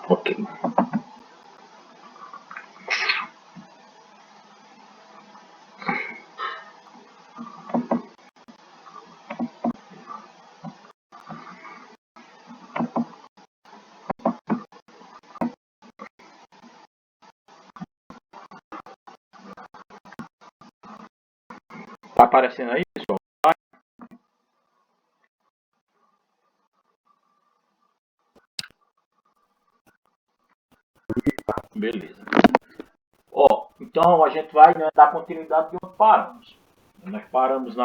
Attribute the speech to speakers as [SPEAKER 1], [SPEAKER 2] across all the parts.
[SPEAKER 1] Ok. Tá aparecendo aí, pessoal? Beleza. Ó, então a gente vai, né, dar continuidade de onde paramos. Nós paramos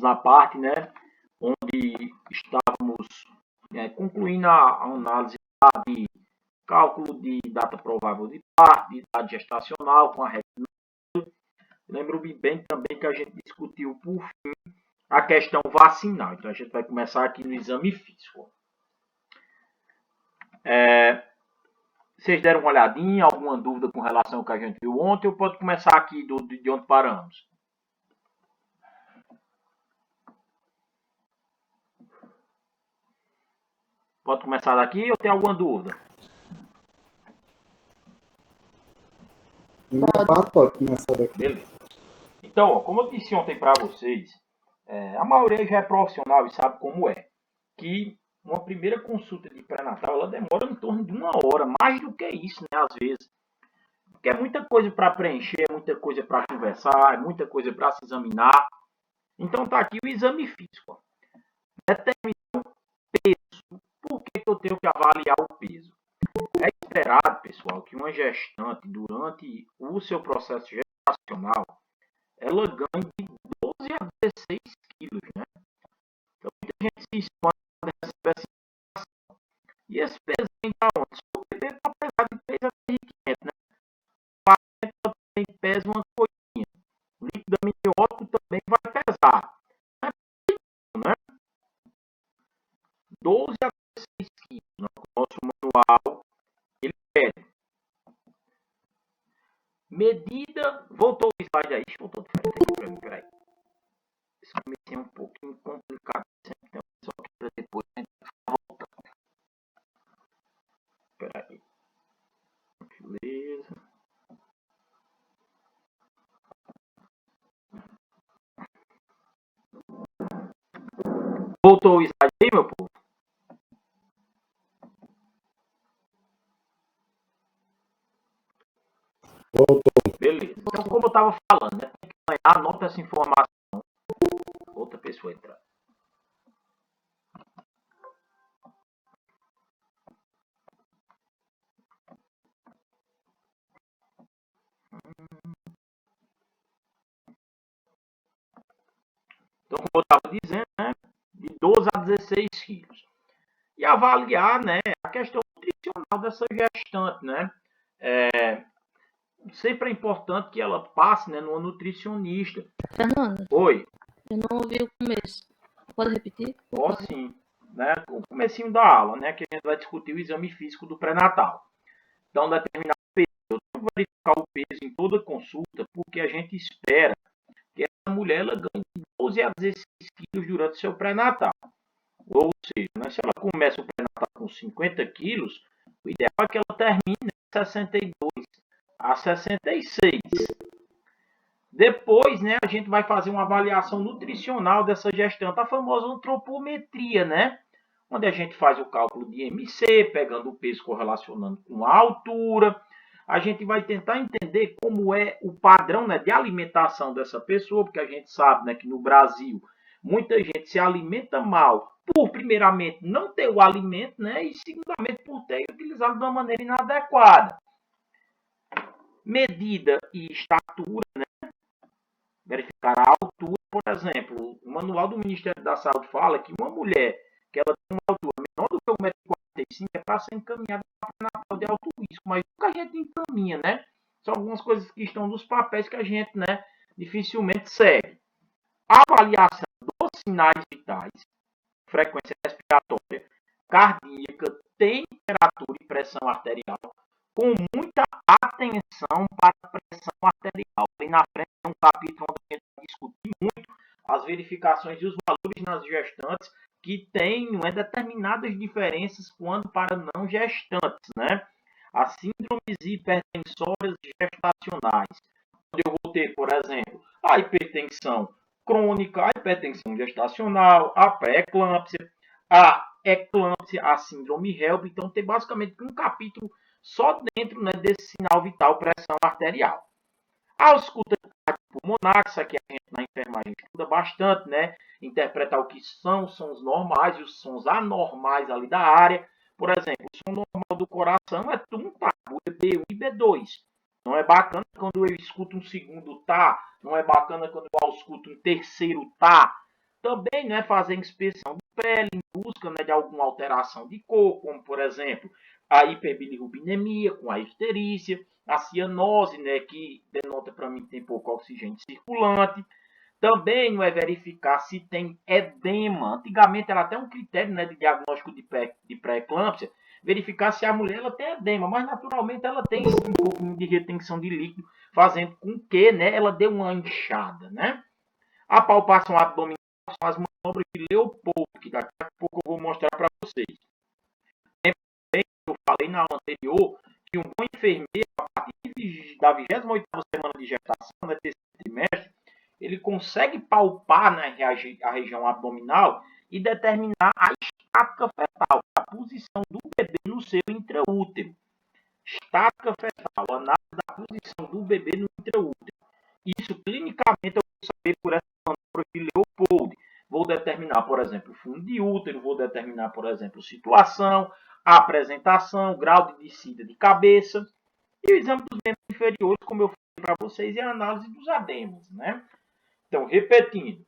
[SPEAKER 1] na parte, né, onde estávamos concluindo a análise de cálculo de data provável de parto, de idade gestacional com a regra. Lembro-me bem também que a gente discutiu por fim a questão vacinal. Então a gente vai começar aqui no exame físico. Vocês deram uma olhadinha, alguma dúvida com relação ao que a gente viu ontem, ou pode começar aqui de onde paramos? Pode começar daqui ou tem alguma dúvida?
[SPEAKER 2] Pode começar daqui.
[SPEAKER 1] Beleza. Então, ó, como eu disse ontem para vocês, a maioria já é profissional e sabe como é. Que uma primeira consulta de pré-natal, ela demora em torno de 1 hora, mais do que isso, né, às vezes. Porque é muita coisa para preencher, muita coisa para conversar, muita coisa para se examinar. Então tá aqui o exame físico. Determinar o peso. Por que eu tenho que avaliar o peso? É esperado, pessoal, que uma gestante, durante o seu processo gestacional, ela ganhe de 12 a 16 quilos, né? Então, muita gente se expõe a essa especificação. E esse peso vem da onde? Se o bebê está pesado de 3 a 3.500, né? O paciente também pesa uma coisinha. O líquido amniótico também vai pesar. Não é pequeno, né? 12 a 16 quilos. No nosso manual, ele pede. Medida. Voltou o slide aí. Voltou diferente aqui para mim, peraí. Esse começo é um pouquinho complicado. Sempre tem uma pessoa que para depois a gente volta. Peraí. Beleza. Voltou o slide aí, meu povo?
[SPEAKER 2] Voltou.
[SPEAKER 1] Beleza. Então, como eu estava falando, né? Tem que ganhar, anota essa informação. Outra pessoa entrar. Então, como eu estava dizendo, né? De 12 a 16 quilos. E avaliar, né? A questão nutricional dessa gestante, né? Sempre é importante que ela passe, né, numa nutricionista.
[SPEAKER 3] Fernanda,
[SPEAKER 1] Oi.
[SPEAKER 3] eu não ouvi o começo. Pode repetir?
[SPEAKER 1] Posso sim. Né? O comecinho da aula, né? Que a gente vai discutir o exame físico do pré-natal. Então, determinar o peso. Eu tenho que verificar o peso em toda consulta, porque a gente espera que essa mulher ela ganhe de 12 a 16 quilos durante o seu pré-natal. Ou seja, né, se ela começa o pré-natal com 50 quilos, o ideal é que ela termine de 62 a 66. Depois, né, a gente vai fazer uma avaliação nutricional dessa gestante, a famosa antropometria, né? Onde a gente faz o cálculo de MC, pegando o peso correlacionando com a altura. A gente vai tentar entender como é o padrão, né, de alimentação dessa pessoa, porque a gente sabe, né, que no Brasil muita gente se alimenta mal por, primeiramente, não ter o alimento, né, e, segundamente, por ter utilizado de uma maneira inadequada. Medida e estatura, né? Verificar a altura, por exemplo, o manual do Ministério da Saúde fala que uma mulher que ela tem uma altura menor do que 1,45 m é para ser encaminhada para pré-natal de alto risco, mas nunca a gente encaminha, né? São algumas coisas que estão nos papéis que a gente, né, dificilmente segue. A avaliação dos sinais vitais, frequência respiratória, cardíaca, temperatura e pressão arterial, com muita atenção para a pressão arterial. Aí na frente tem um capítulo onde a gente vai discutir muito as verificações e os valores nas gestantes que têm determinadas diferenças quando para não gestantes, né? As síndromes hipertensórias gestacionais, onde eu vou ter, por exemplo, a hipertensão crônica, a hipertensão gestacional, a pré-eclâmpsia, a eclâmpsia, a síndrome HELP. Então, tem basicamente um capítulo só dentro, né, desse sinal vital, pressão arterial. A ausculta pulmonar, isso aqui a gente na enfermagem estuda bastante, né? Interpretar o que são sons normais e os sons anormais ali da área. Por exemplo, o som normal do coração é um tabu, B1 e B2. Não é bacana quando eu escuto um segundo tá, não é bacana quando eu escuto um terceiro tá. Também, né, fazer inspeção de pele em busca, né, de alguma alteração de cor, como por exemplo a hiperbilirrubinemia com a icterícia, a cianose, né, que denota para mim que tem pouco oxigênio circulante. Também não é verificar se tem edema. Antigamente era até um critério, né, de diagnóstico de pré-eclâmpsia, verificar se a mulher ela tem edema, mas naturalmente ela tem um pouquinho de retenção de líquido, fazendo com que, né, ela dê uma inchada, né? A palpação abdominal são as manobras de Leopold, que daqui a pouco eu vou mostrar para vocês. Eu falei na aula anterior que um bom enfermeiro, a partir da 28ª semana de gestação, né, terceiro trimestre, ele consegue palpar, né, a região abdominal e determinar a estática fetal, a posição do bebê no seu intraútero. Estática fetal, análise da posição do bebê no intraútero. Isso, clinicamente, eu vou saber por essa manobra de Leopold. Vou determinar, por exemplo, fundo de útero, vou determinar, por exemplo, situação, apresentação, grau de descida de cabeça. E o exame dos membros inferiores, como eu falei para vocês, é a análise dos ademas, né? Então, repetindo,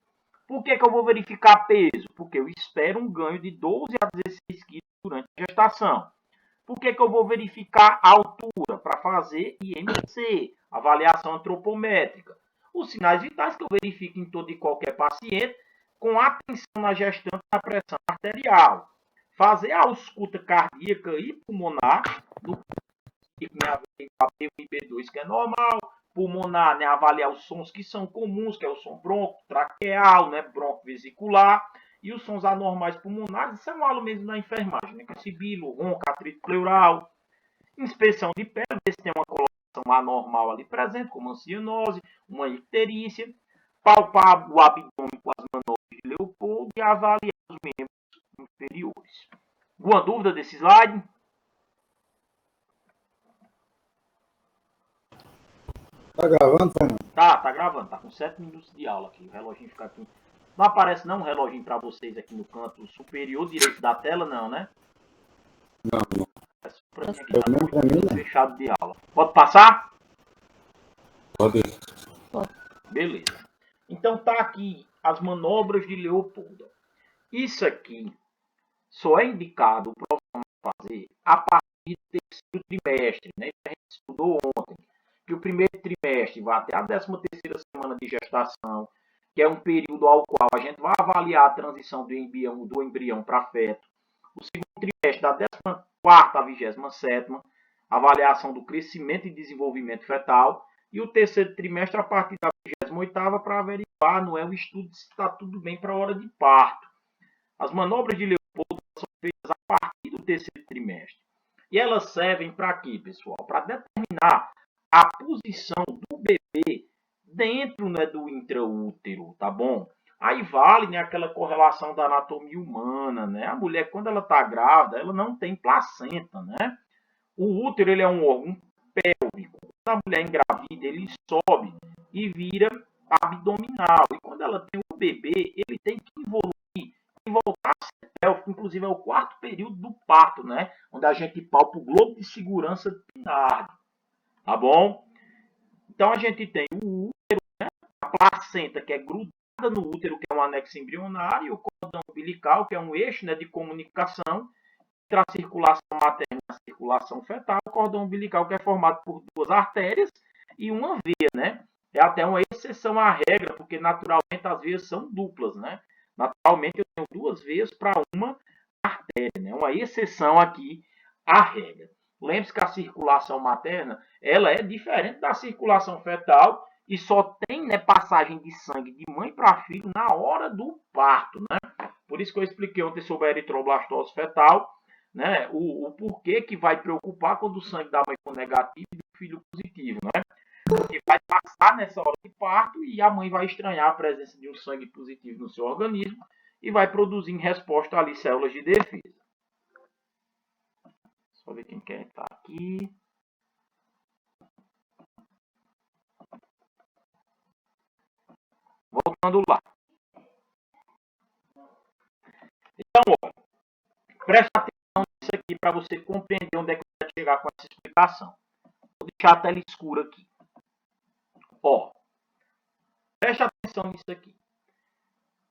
[SPEAKER 1] por que eu vou verificar peso? Porque eu espero um ganho de 12 a 16 quilos durante a gestação. Por que eu vou verificar a altura? Para fazer IMC, avaliação antropométrica. Os sinais vitais que eu verifico em todo e qualquer paciente, com atenção na gestante da pressão arterial. Fazer a ausculta cardíaca e pulmonar, do B1 e B2, que é normal. Pulmonar, né, avaliar os sons que são comuns, que é o som bronco, traqueal, né, bronco vesicular, e os sons anormais pulmonares, isso é um aula mesmo da enfermagem, né, que é sibilo, ronco, atrito pleural. Inspeção de pele, ver se tem uma coloração anormal ali presente, como cianose, uma icterícia. Palpar o abdômen com as manobras de Leopold e avaliar os membros inferiores. Alguma dúvida desse slide?
[SPEAKER 2] Tá gravando, Fernando?
[SPEAKER 1] Tá gravando, tá com 7 minutos de aula aqui. O reloginho fica aqui. Não aparece não um reloginho para vocês aqui no canto superior direito da tela, não, né?
[SPEAKER 2] Não, não.
[SPEAKER 1] É só pra mim aqui,
[SPEAKER 2] Pelo
[SPEAKER 1] tá
[SPEAKER 2] menos pra mim, não.
[SPEAKER 1] fechado de aula. Pode passar?
[SPEAKER 2] Pode.
[SPEAKER 1] Beleza. Então tá aqui as manobras de Leopold. Isso aqui só é indicado o profissional fazer a partir do terceiro trimestre, né? A gente estudou ontem que o primeiro trimestre vai até a 13ª semana de gestação, que é um período ao qual a gente vai avaliar a transição do embrião para feto. O segundo trimestre, da 14ª à 27ª, avaliação do crescimento e desenvolvimento fetal. E o terceiro trimestre, a partir da 28ª, para averiguar, não é o estudo se está tudo bem para a hora de parto. As manobras de Leopold são feitas a partir do terceiro trimestre. E elas servem para quê, pessoal? Para determinar a posição do bebê dentro, né, do intraútero, tá bom? Aí vale, né, aquela correlação da anatomia humana, né? A mulher, quando ela está grávida, ela não tem placenta, né? O útero, ele é um órgão pélvico. Quando a mulher engravida, ele sobe e vira abdominal. E quando ela tem o bebê, ele tem que evoluir e voltar a ser pélvico. Inclusive, é o quarto período do parto, né? Onde a gente palpa o globo de segurança pinário. Tá bom? Então, a gente tem o útero, né? A placenta, que é grudada no útero, que é um anexo embrionário, e o cordão umbilical, que é um eixo, né, de comunicação entre a circulação materna e a circulação fetal. O cordão umbilical, que é formado por duas artérias e uma veia, né? É até uma exceção à regra, porque naturalmente as veias são duplas, né? Naturalmente eu tenho duas veias para uma artéria, né? Uma exceção aqui à regra. Lembre-se que a circulação materna, ela é diferente da circulação fetal e só tem, né, passagem de sangue de mãe para filho na hora do parto, né? Por isso que eu expliquei ontem sobre a eritroblastose fetal, né? O porquê que vai preocupar quando o sangue da mãe for negativo e do filho positivo, né? Porque vai passar nessa hora de parto e a mãe vai estranhar a presença de um sangue positivo no seu organismo e vai produzir em resposta ali células de defesa. Só ver quem quer estar aqui. Voltando lá. Então, ó, presta atenção nisso aqui para você compreender onde é que vai chegar com essa explicação. Vou deixar a tela escura aqui. Ó, presta atenção nisso aqui.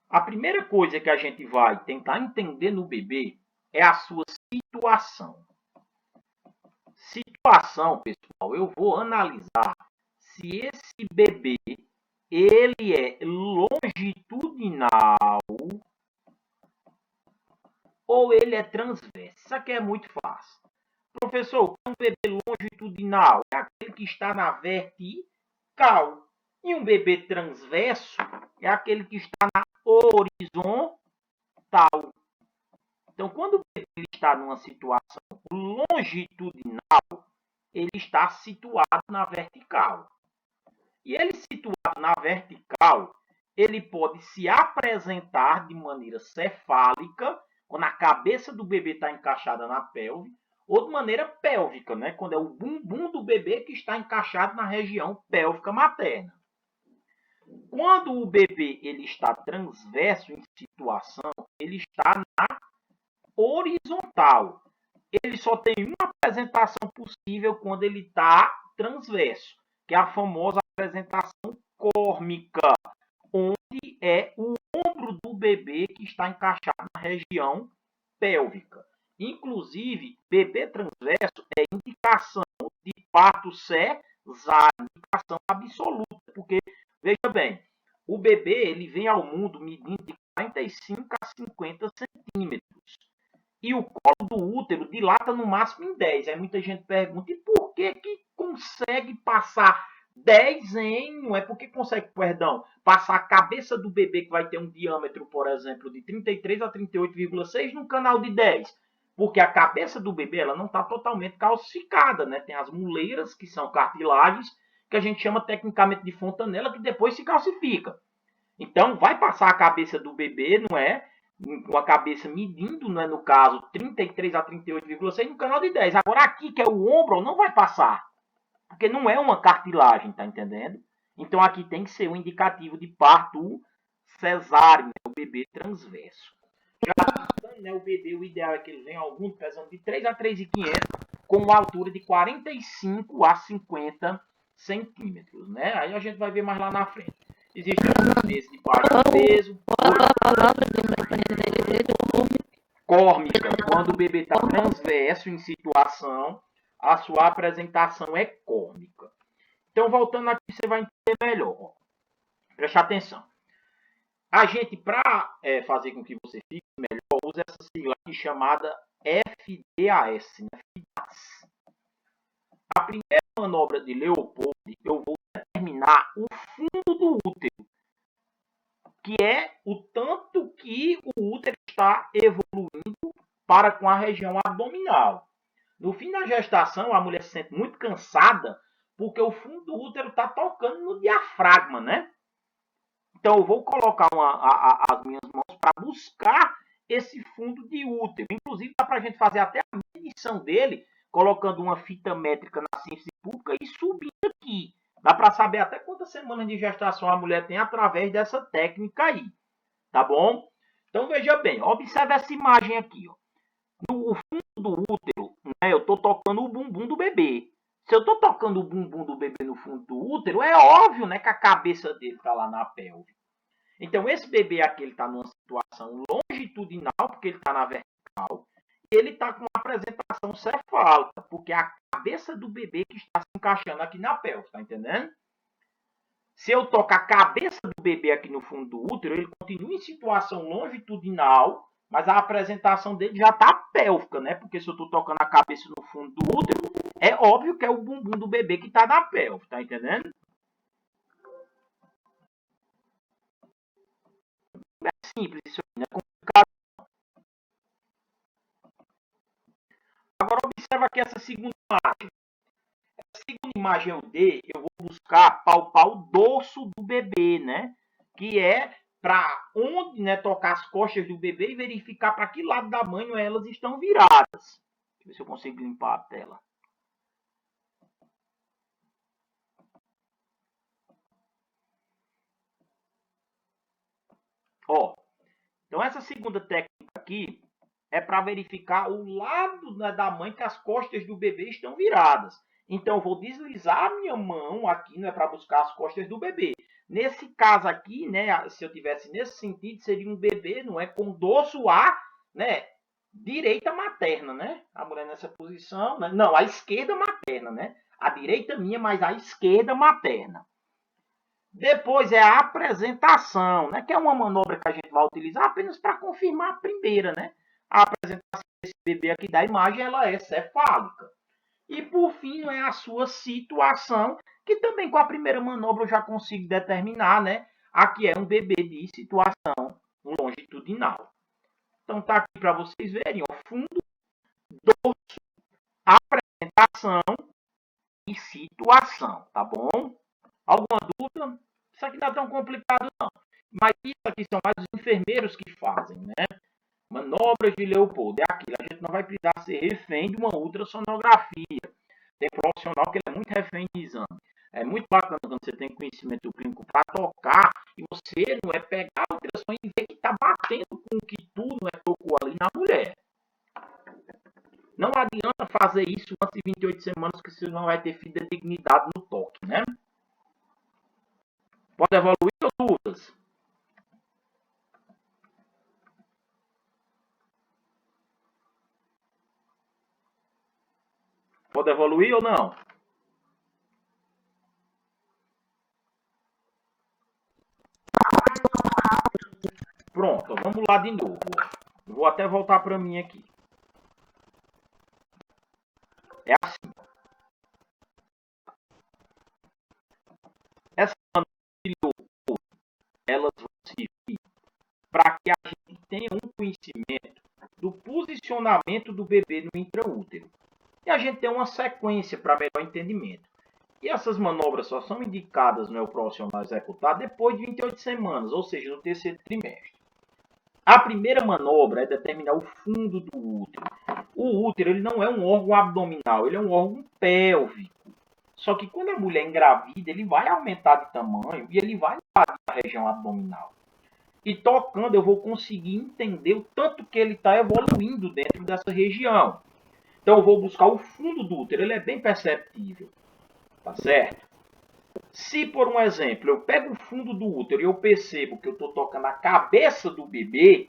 [SPEAKER 1] A primeira coisa que a gente vai tentar entender no bebê é a sua situação. Situação, pessoal, eu vou analisar se esse bebê ele é longitudinal ou ele é transverso. Isso aqui é muito fácil. Professor, um bebê longitudinal é aquele que está na vertical. E um bebê transverso é aquele que está na horizontal. Então, quando o bebê está numa situação longitudinal, ele está situado na vertical. E ele situado na vertical, ele pode se apresentar de maneira cefálica, quando a cabeça do bebê está encaixada na pelve, ou de maneira pélvica, né? Quando é o bumbum do bebê que está encaixado na região pélvica materna. Quando o bebê ele está transverso em situação, ele está na horizontal. Ele só tem uma apresentação possível quando ele está transverso, que é a famosa apresentação córmica, onde é o ombro do bebê que está encaixado na região pélvica. Inclusive, bebê transverso é indicação de parto cesáreo, indicação absoluta, porque, veja bem, o bebê ele vem ao mundo medindo de 45 a 50 centímetros. E o colo do útero dilata no máximo em 10. Aí muita gente pergunta, e por que consegue passar 10 em... Não é porque consegue, perdão, passar a cabeça do bebê que vai ter um diâmetro, por exemplo, de 33 a 38,6 num canal de 10. Porque a cabeça do bebê ela não está totalmente calcificada, né? Tem as muleiras, que são cartilagens, que a gente chama tecnicamente de fontanela, que depois se calcifica. Então, vai passar a cabeça do bebê, não é? Com a cabeça medindo, não é? No caso, 33 a 38,6 no canal de 10. Agora, aqui, que é o ombro, não vai passar. Porque não é uma cartilagem, tá entendendo? Então, aqui tem que ser um indicativo de parto cesáreo, né? O bebê transverso. Já né, o bebê, o ideal é que ele venha ao mundo pesando de 3 a 3,500 com uma altura de 45 a 50 centímetros, né? Aí a gente vai ver mais lá na frente. Existe um bebês de baixo peso. Córmica, quando o bebê está transverso em situação, a sua apresentação é córmica. Então, voltando aqui, você vai entender melhor. Preste atenção. A gente, para fazer com que você fique melhor, usa essa sigla aqui chamada FDAS. Né? A primeira manobra de Leopold, eu vou determinar o fundo do útero, que é o tanto que o útero está evoluindo para com a região abdominal. No fim da gestação, a mulher se sente muito cansada, porque o fundo do útero está tocando no diafragma, né? Então, eu vou colocar as minhas mãos para buscar esse fundo de útero. Inclusive, dá para a gente fazer até a medição dele, colocando uma fita métrica na ciência pública e subindo aqui. Dá para saber até quantas semanas de gestação a mulher tem através dessa técnica aí. Tá bom? Então, veja bem. Observe essa imagem aqui. Ó. No fundo do útero, né, eu estou tocando o bumbum do bebê. Se eu estou tocando o bumbum do bebê no fundo do útero, é óbvio, né, que a cabeça dele está lá na pelve. Então, esse bebê aqui está numa situação longitudinal, porque ele está na vertical, e ele está com uma apresentação cefálica, porque é a cabeça do bebê que está se encaixando aqui na pelve, está entendendo? Se eu toco a cabeça do bebê aqui no fundo do útero, ele continua em situação longitudinal, mas a apresentação dele já está pélvica, né? Porque se eu estou tocando a cabeça no fundo do útero, é óbvio que é o bumbum do bebê que está na pelve, tá entendendo? É simples isso aí, não é complicado Observa aqui essa segunda imagem. Essa segunda imagem eu dei, eu vou buscar palpar o dorso do bebê, né? Que é para onde, né, tocar as costas do bebê e verificar para que lado da mãe elas estão viradas. Deixa eu ver se eu consigo limpar a tela. Ó, então essa segunda técnica aqui é para verificar o lado, né, da mãe que as costas do bebê estão viradas. Então eu vou deslizar a minha mão aqui, né, para buscar as costas do bebê. Nesse caso aqui, né, se eu tivesse nesse sentido, seria um bebê, não é, com dorso à, né, direita materna, né? A mulher nessa posição, né? Não, a esquerda materna, né? A direita minha, mas a esquerda materna. Depois é a apresentação, né? Que é uma manobra que a gente vai utilizar apenas para confirmar a primeira, né? A apresentação desse bebê aqui da imagem, ela é cefálica. E por fim, é a sua situação, que também com a primeira manobra eu já consigo determinar, né? Aqui é um bebê de situação longitudinal. Então tá aqui para vocês verem, ó, fundo, dorso, apresentação e situação, tá bom? Alguma dúvida? Isso aqui não é tão complicado não. Mas isso aqui são mais os enfermeiros que fazem, né? Manobras de Leopoldo. É aquilo. A gente não vai precisar ser refém de uma ultrassonografia. Tem profissional que ele é muito refém de exame. É muito bacana quando você tem conhecimento clínico para tocar e você não é pegar a ultrassom e ver que está batendo com o que tu não é tocou ali na mulher. Não adianta fazer isso antes de 28 semanas que você não vai ter fidedignidade no toque, né? Pode evoluir ou dúvidas? Pode evoluir ou não? Pronto, vamos lá de novo. Vou até voltar para mim aqui. É assim. Essas manobras, elas vão servir para que a gente tenha um conhecimento do posicionamento do bebê no intraútero. E a gente tem uma sequência para melhor entendimento. E essas manobras só são indicadas no profissional executar depois de 28 semanas, ou seja, no terceiro trimestre. A primeira manobra é determinar o fundo do útero. O útero ele não é um órgão abdominal, ele é um órgão pélvico. Só que quando a mulher engravida, ele vai aumentar de tamanho e ele vai invadir a região abdominal. E tocando eu vou conseguir entender o tanto que ele está evoluindo dentro dessa região. Então eu vou buscar o fundo do útero, ele é bem perceptível. Tá certo? Se, por um exemplo, eu pego o fundo do útero e eu percebo que eu estou tocando a cabeça do bebê,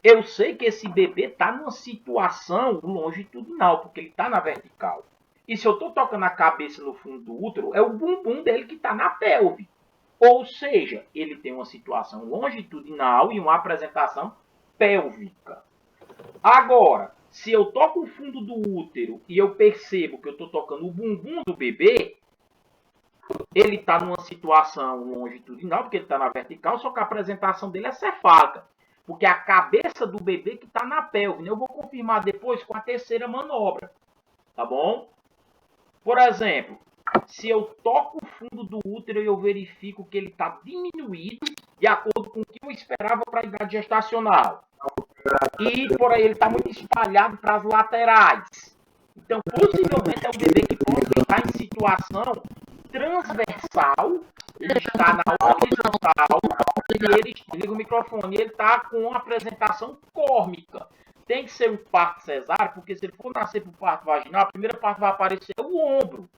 [SPEAKER 1] eu sei que esse bebê está numa situação longitudinal, porque ele está na vertical. E se eu estou tocando a cabeça no fundo do útero, é o bumbum dele que está na pelve. Ou seja, ele tem uma situação longitudinal e uma apresentação pélvica. Agora, se eu toco o fundo do útero e eu percebo que eu estou tocando o bumbum do bebê, ele está numa situação longitudinal, porque ele está na vertical, só que a apresentação dele é cefálica. Porque é a cabeça do bebê que está na pelve. Né? Eu vou confirmar depois com a terceira manobra. Tá bom? Por exemplo, se eu toco o fundo do útero e eu verifico que ele está diminuído de acordo com o que eu esperava para a idade gestacional. E por aí ele está muito espalhado para as laterais. Então, possivelmente é um bebê que pode estar em situação transversal, ele está na horizontal, e ele liga o microfone, ele está com uma apresentação córmica. Tem que ser um parto cesáreo, porque se ele for nascer por parto vaginal, a primeira parte vai aparecer o ombro.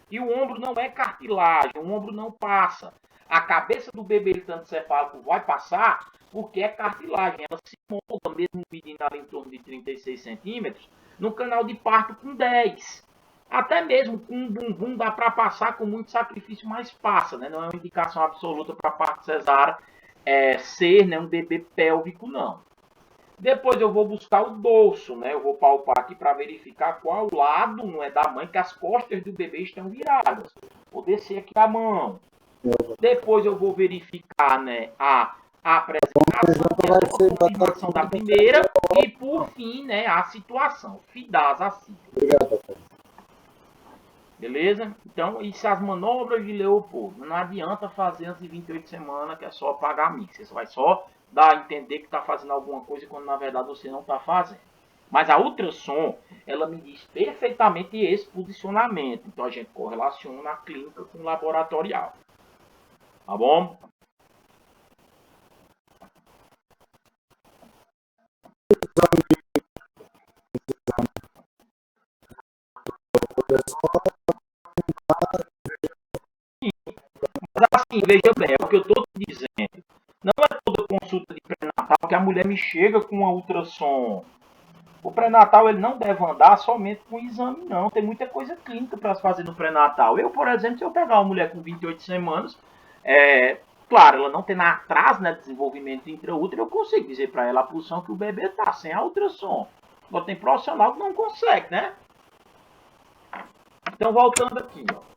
[SPEAKER 1] E o ombro não é cartilagem, o ombro não passa. A cabeça do bebê litoncefálico vai passar porque é cartilagem. Ela se molda, mesmo medindo ali em torno de 36 centímetros, no canal de parto com 10. Até mesmo com um bumbum dá para passar com muito sacrifício, mas passa. Né? Não é uma indicação absoluta para parto cesárea ser, né, um bebê pélvico, não. Depois eu vou buscar o dorso, né? Eu vou palpar aqui para verificar qual lado não é da mãe que as costas do bebê estão viradas. Vou descer aqui a mão. Depois eu vou verificar, né, a A apresentação,
[SPEAKER 2] Vai
[SPEAKER 1] a
[SPEAKER 2] ser
[SPEAKER 1] confirmação da primeira e, por fim, né, a situação. FIDAS, a sigla.
[SPEAKER 2] Obrigado, doutor.
[SPEAKER 1] Beleza? Então, isso é as manobras de Leopoldo. Não adianta fazer antes de 28 semanas, que é só pagar mix. Você vai só dar a entender que está fazendo alguma coisa, quando na verdade você não está fazendo. Mas a ultrassom, ela me diz perfeitamente esse posicionamento. Então, a gente correlaciona a clínica com o laboratorial. Tá bom? Mas assim, veja bem, é o que eu estou te dizendo. Não é toda consulta de pré-natal que a mulher me chega com uma ultrassom. O pré-natal ele não deve andar somente com exame, não. Tem muita coisa clínica para se fazer no pré-natal. Eu, por exemplo, se eu pegar uma mulher com 28 semanas, claro, ela não tem atraso, né, desenvolvimento intraútero, eu consigo dizer para ela a posição que o bebê está, sem a ultrassom. Agora tem profissional que não consegue, né? Então, voltando aqui, ó.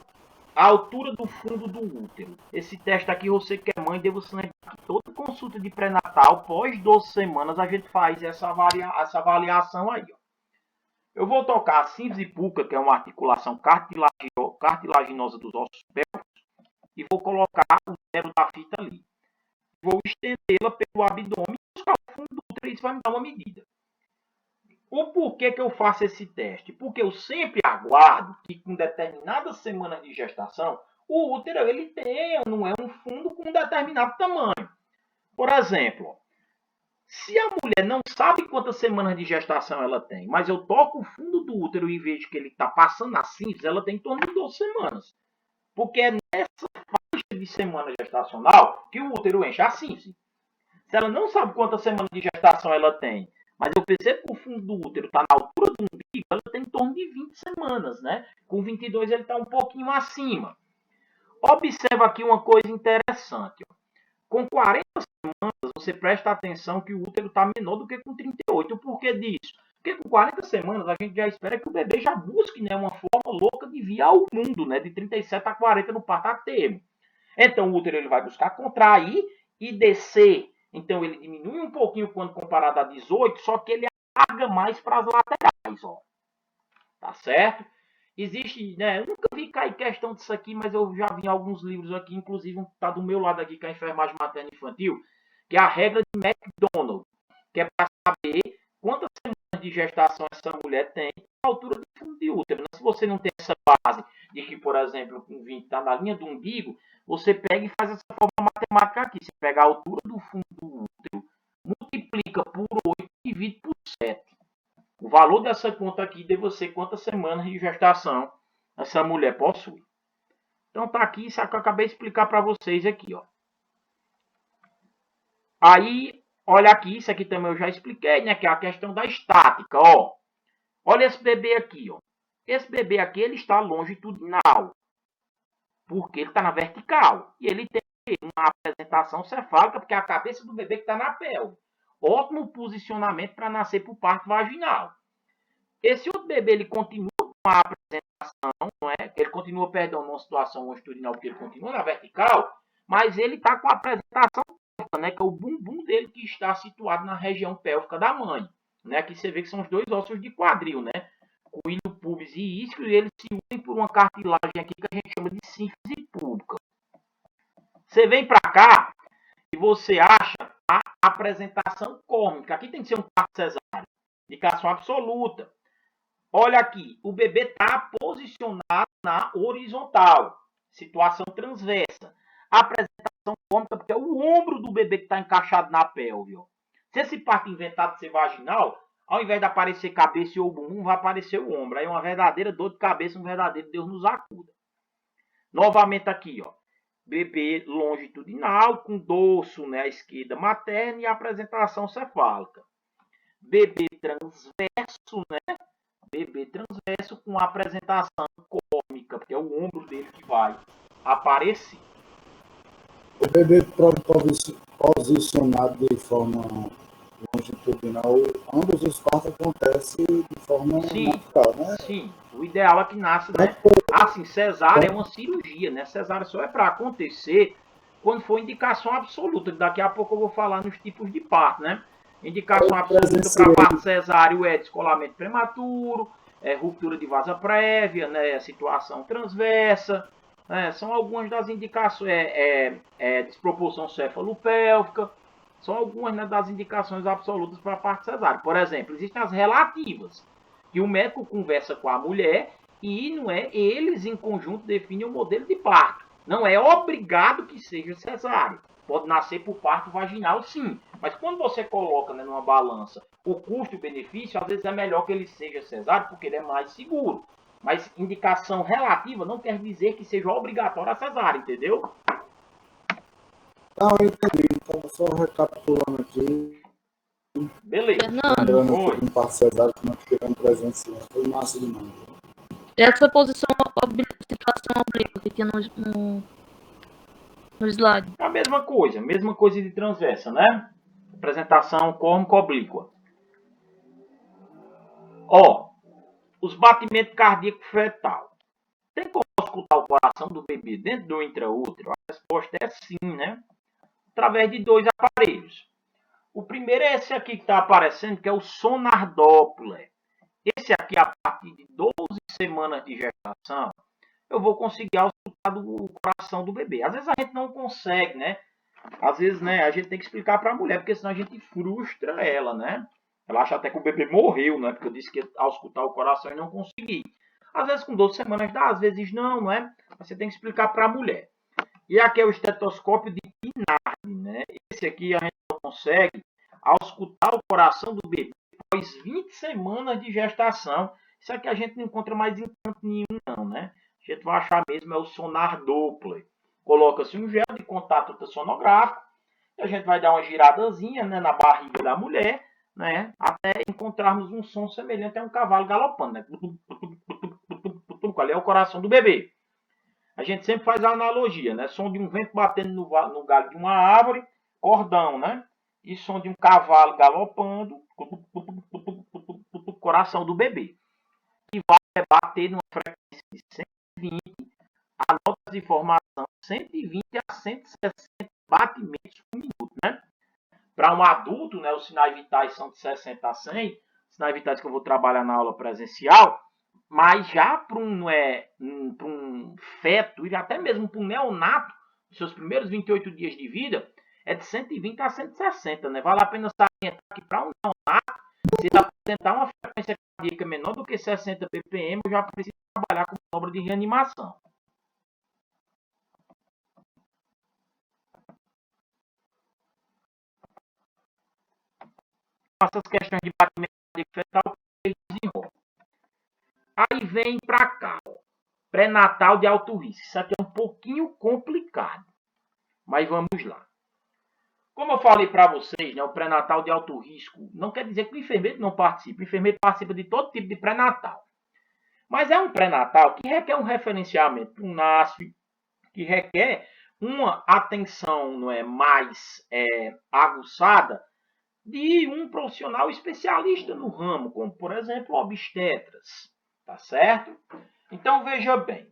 [SPEAKER 1] A altura do fundo do útero. Esse teste aqui, você que é mãe, devo lembrar que toda consulta de pré-natal, pós 12 semanas, a gente faz essa avaliação aí. Ó. Eu vou tocar a síntese pulcra, que é uma articulação cartilaginosa dos ossos pélvicos, e vou colocar o zero da fita ali. Vou estendê-la pelo abdômen e buscar o fundo do útero, isso vai me dar uma medida. O porquê que eu faço esse teste? Porque eu sempre aguardo que com determinadas semanas de gestação, o útero ele não é um fundo com um determinado tamanho. Por exemplo, se a mulher não sabe quantas semanas de gestação ela tem, mas eu toco o fundo do útero e vejo que ele está passando a síntese, ela tem em torno de 12 semanas. Porque é nessa faixa de semana gestacional que o útero enche a síntese. Se ela não sabe quantas semanas de gestação ela tem, mas eu percebo que o fundo do útero está na altura do umbigo, ela tem em torno de 20 semanas, né? Com 22 ele está um pouquinho acima. Observa aqui uma coisa interessante. Ó. Com 40 semanas, você presta atenção que o útero está menor do que com 38. Por que disso? Porque com 40 semanas a gente já espera que o bebê já busque, né, uma forma louca de vir ao mundo, né, de 37 a 40 no parto a termo. Então o útero ele vai buscar contrair e descer. Então ele diminui um pouquinho quando comparado a 18, só que ele alarga mais para as laterais, ó. Tá certo? Existe, né? Eu nunca vi cair questão disso aqui, mas eu já vi em alguns livros aqui, inclusive um que está do meu lado aqui, que é a enfermagem materna infantil, que é a regra de McDonald, que é para saber quantas semanas de gestação essa mulher tem a altura do fundo de útero. Se você não tem essa base de que, por exemplo, com 20 está na linha do umbigo, você pega e faz essa forma matemática aqui. Você pega a altura do fundo do útero, multiplica por 8 e divide por 7. O valor dessa conta aqui deve ser quantas semanas de gestação essa mulher possui. Então tá aqui, isso que eu acabei de explicar para vocês aqui, ó. Aí, olha aqui, isso aqui também eu já expliquei, né, que é a questão da estática, ó. Olha esse bebê aqui, ó. Esse bebê aqui, ele está longitudinal, porque ele está na vertical. E ele tem uma apresentação cefálica, porque é a cabeça do bebê que está na pelve. Ótimo posicionamento para nascer por parto vaginal. Esse outro bebê, ele continua com a apresentação, não é? Ele continua, perdão, numa situação longitudinal, porque ele continua na vertical, mas ele está com a apresentação pélvica, né? Que é o bumbum dele que está situado na região pélvica da mãe. Né? Aqui você vê que são os dois ossos de quadril, né? Coíleo, pubis e isquio, e eles se unem por uma cartilagem aqui que a gente chama de sínfise pública. Você vem para cá e você acha a apresentação cômica. Aqui tem que ser um parto cesáreo. Indicação absoluta. Olha aqui, o bebê está posicionado na horizontal, situação transversa. A apresentação cômica, porque é o ombro do bebê que está encaixado na pelve. Ó. Se esse parto inventado de ser vaginal, ao invés de aparecer cabeça e o bumbum, vai aparecer o ombro. Aí uma verdadeira dor de cabeça, um verdadeiro Deus nos acuda. Novamente aqui, ó. Bebê longitudinal, com dorso, né, à esquerda materna e apresentação cefálica. Bebê transverso, né? Bebê transverso com apresentação cômica, porque é o ombro dele que vai aparecer.
[SPEAKER 2] O bebê posicionado de forma longitudinal, ambos os partos acontecem de forma natural, né?
[SPEAKER 1] Sim, o ideal é que nasça, né? Assim, cesárea é uma cirurgia, né? Cesárea só é para acontecer quando for indicação absoluta. Daqui a pouco eu vou falar nos tipos de parto, né? Indicação absoluta para parto cesáreo é descolamento prematuro, ruptura de vasa prévia, né? Situação transversa, né? São algumas das indicações, desproporção cefalopélvica, são algumas, né, das indicações absolutas para parto cesáreo. Por exemplo, existem as relativas, que o médico conversa com a mulher e não é eles em conjunto definem o modelo de parto. Não é obrigado que seja cesáreo. Pode nascer por parto vaginal, sim. Mas quando você coloca, né, numa balança o custo e o benefício, às vezes é melhor que ele seja cesáreo porque ele é mais seguro. Mas indicação relativa não quer dizer que seja obrigatória a cesárea, entendeu?
[SPEAKER 2] Não, eu entendi. Estava só recapitulando aqui.
[SPEAKER 1] Beleza.
[SPEAKER 2] Lembrando que um parto cesárea que nós tivemos presencial. Foi massa demais.
[SPEAKER 3] Essa posição, situação oblíqua que tinha no slide.
[SPEAKER 1] A mesma coisa de transversa, né? Apresentação córnico-oblíqua. Ó, os batimentos cardíacos fetal. Tem como escutar o coração do bebê dentro do intraútero? A resposta é sim, né? Através de 2 aparelhos. O primeiro é esse aqui que está aparecendo, que é o sonar Doppler. Esse aqui, a partir de 12 semanas de gestação, eu vou conseguir escutar o coração do bebê. Às vezes a gente não consegue, né? Às vezes, né, a gente tem que explicar para a mulher, porque senão a gente frustra ela, né? Ela acha até que o bebê morreu, né? Porque eu disse que ao escutar o coração eu não consegui. Às vezes com 12 semanas dá, às vezes não, não é? Você tem que explicar para a mulher. E aqui é o estetoscópio de Pinardi, né? Esse aqui a gente não consegue ao escutar o coração do bebê após 20 semanas de gestação. Isso aqui a gente não encontra mais em canto nenhum, não, né? A gente vai achar mesmo é o sonar Doppler. Coloca-se um gel de contato ultrassonográfico e a gente vai dar uma giradazinha, né, na barriga da mulher, né, até encontrarmos um som semelhante a um cavalo galopando, né? Qual é o coração do bebê? A gente sempre faz a analogia, né? Som de um vento batendo no galho de uma árvore, cordão, né? E som de um cavalo galopando, coração do bebê. Que vai bater numa frequência de 120, anota as informações, 120 a 160 batimentos por minuto, né? Para um adulto, né, os sinais vitais são de 60 a 100, sinais vitais que eu vou trabalhar na aula presencial, mas já para um feto, e até mesmo para um neonato, nos seus primeiros 28 dias de vida, é de 120 a 160, né? Vale a pena salientar que para um neonato, se ele apresentar uma frequência cardíaca menor do que 60 ppm, eu já preciso trabalhar com obra de reanimação. Essas questões de batimento cardíaco fetal, ele desenrola. Aí vem para cá, ó, pré-natal de alto risco. Isso aqui é um pouquinho complicado, mas vamos lá. Como eu falei para vocês, né, o pré-natal de alto risco não quer dizer que o enfermeiro não participa. O enfermeiro participa de todo tipo de pré-natal. Mas é um pré-natal que requer um referenciamento para um NASF, que requer uma atenção, não é, mais aguçada de um profissional especialista no ramo, como, por exemplo, obstetras. Tá certo? Então, veja bem.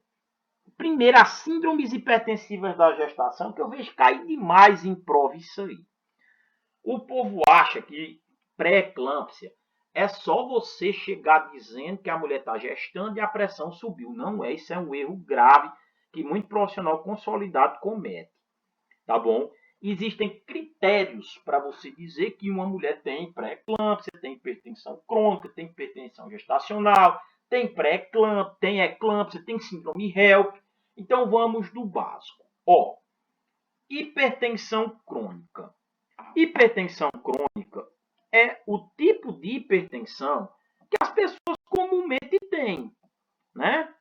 [SPEAKER 1] Primeiro, as síndromes hipertensivas da gestação, que eu vejo cair demais em prova isso aí. O povo acha que pré-eclâmpsia é só você chegar dizendo que a mulher está gestando e a pressão subiu. Não é, isso é um erro grave que muito profissional consolidado comete. Tá bom? Existem critérios para você dizer que uma mulher tem pré-eclâmpsia, tem hipertensão crônica, tem hipertensão gestacional, tem pré-eclâmpsia, tem eclâmpsia, tem síndrome HELP. Então vamos do básico. Ó, hipertensão crônica. Hipertensão crônica é o tipo de hipertensão que as pessoas comumente têm, né?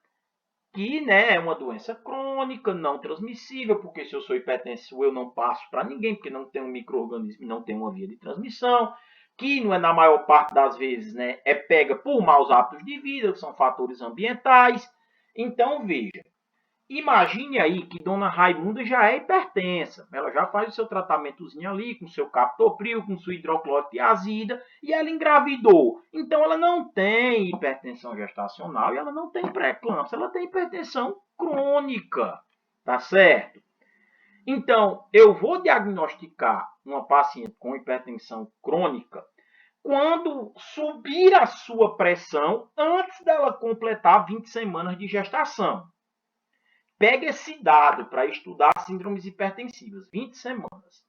[SPEAKER 1] Que, né, é uma doença crônica, não transmissível, porque se eu sou hipertenso eu não passo para ninguém, porque não tem um micro-organismo e não tem uma via de transmissão, que não é na maior parte das vezes, né, é pega por maus hábitos de vida, que são fatores ambientais. Então, veja, imagine aí que Dona Raimunda já é hipertensa. Ela já faz o seu tratamentozinho ali com seu captopril, com sua hidroclorotiazida e ela engravidou. Então ela não tem hipertensão gestacional e ela não tem pré-eclâmpsia, ela tem hipertensão crônica. Tá certo? Então, eu vou diagnosticar uma paciente com hipertensão crônica quando subir a sua pressão antes dela completar 20 semanas de gestação. Pega esse dado para estudar síndromes hipertensivas, 20 semanas.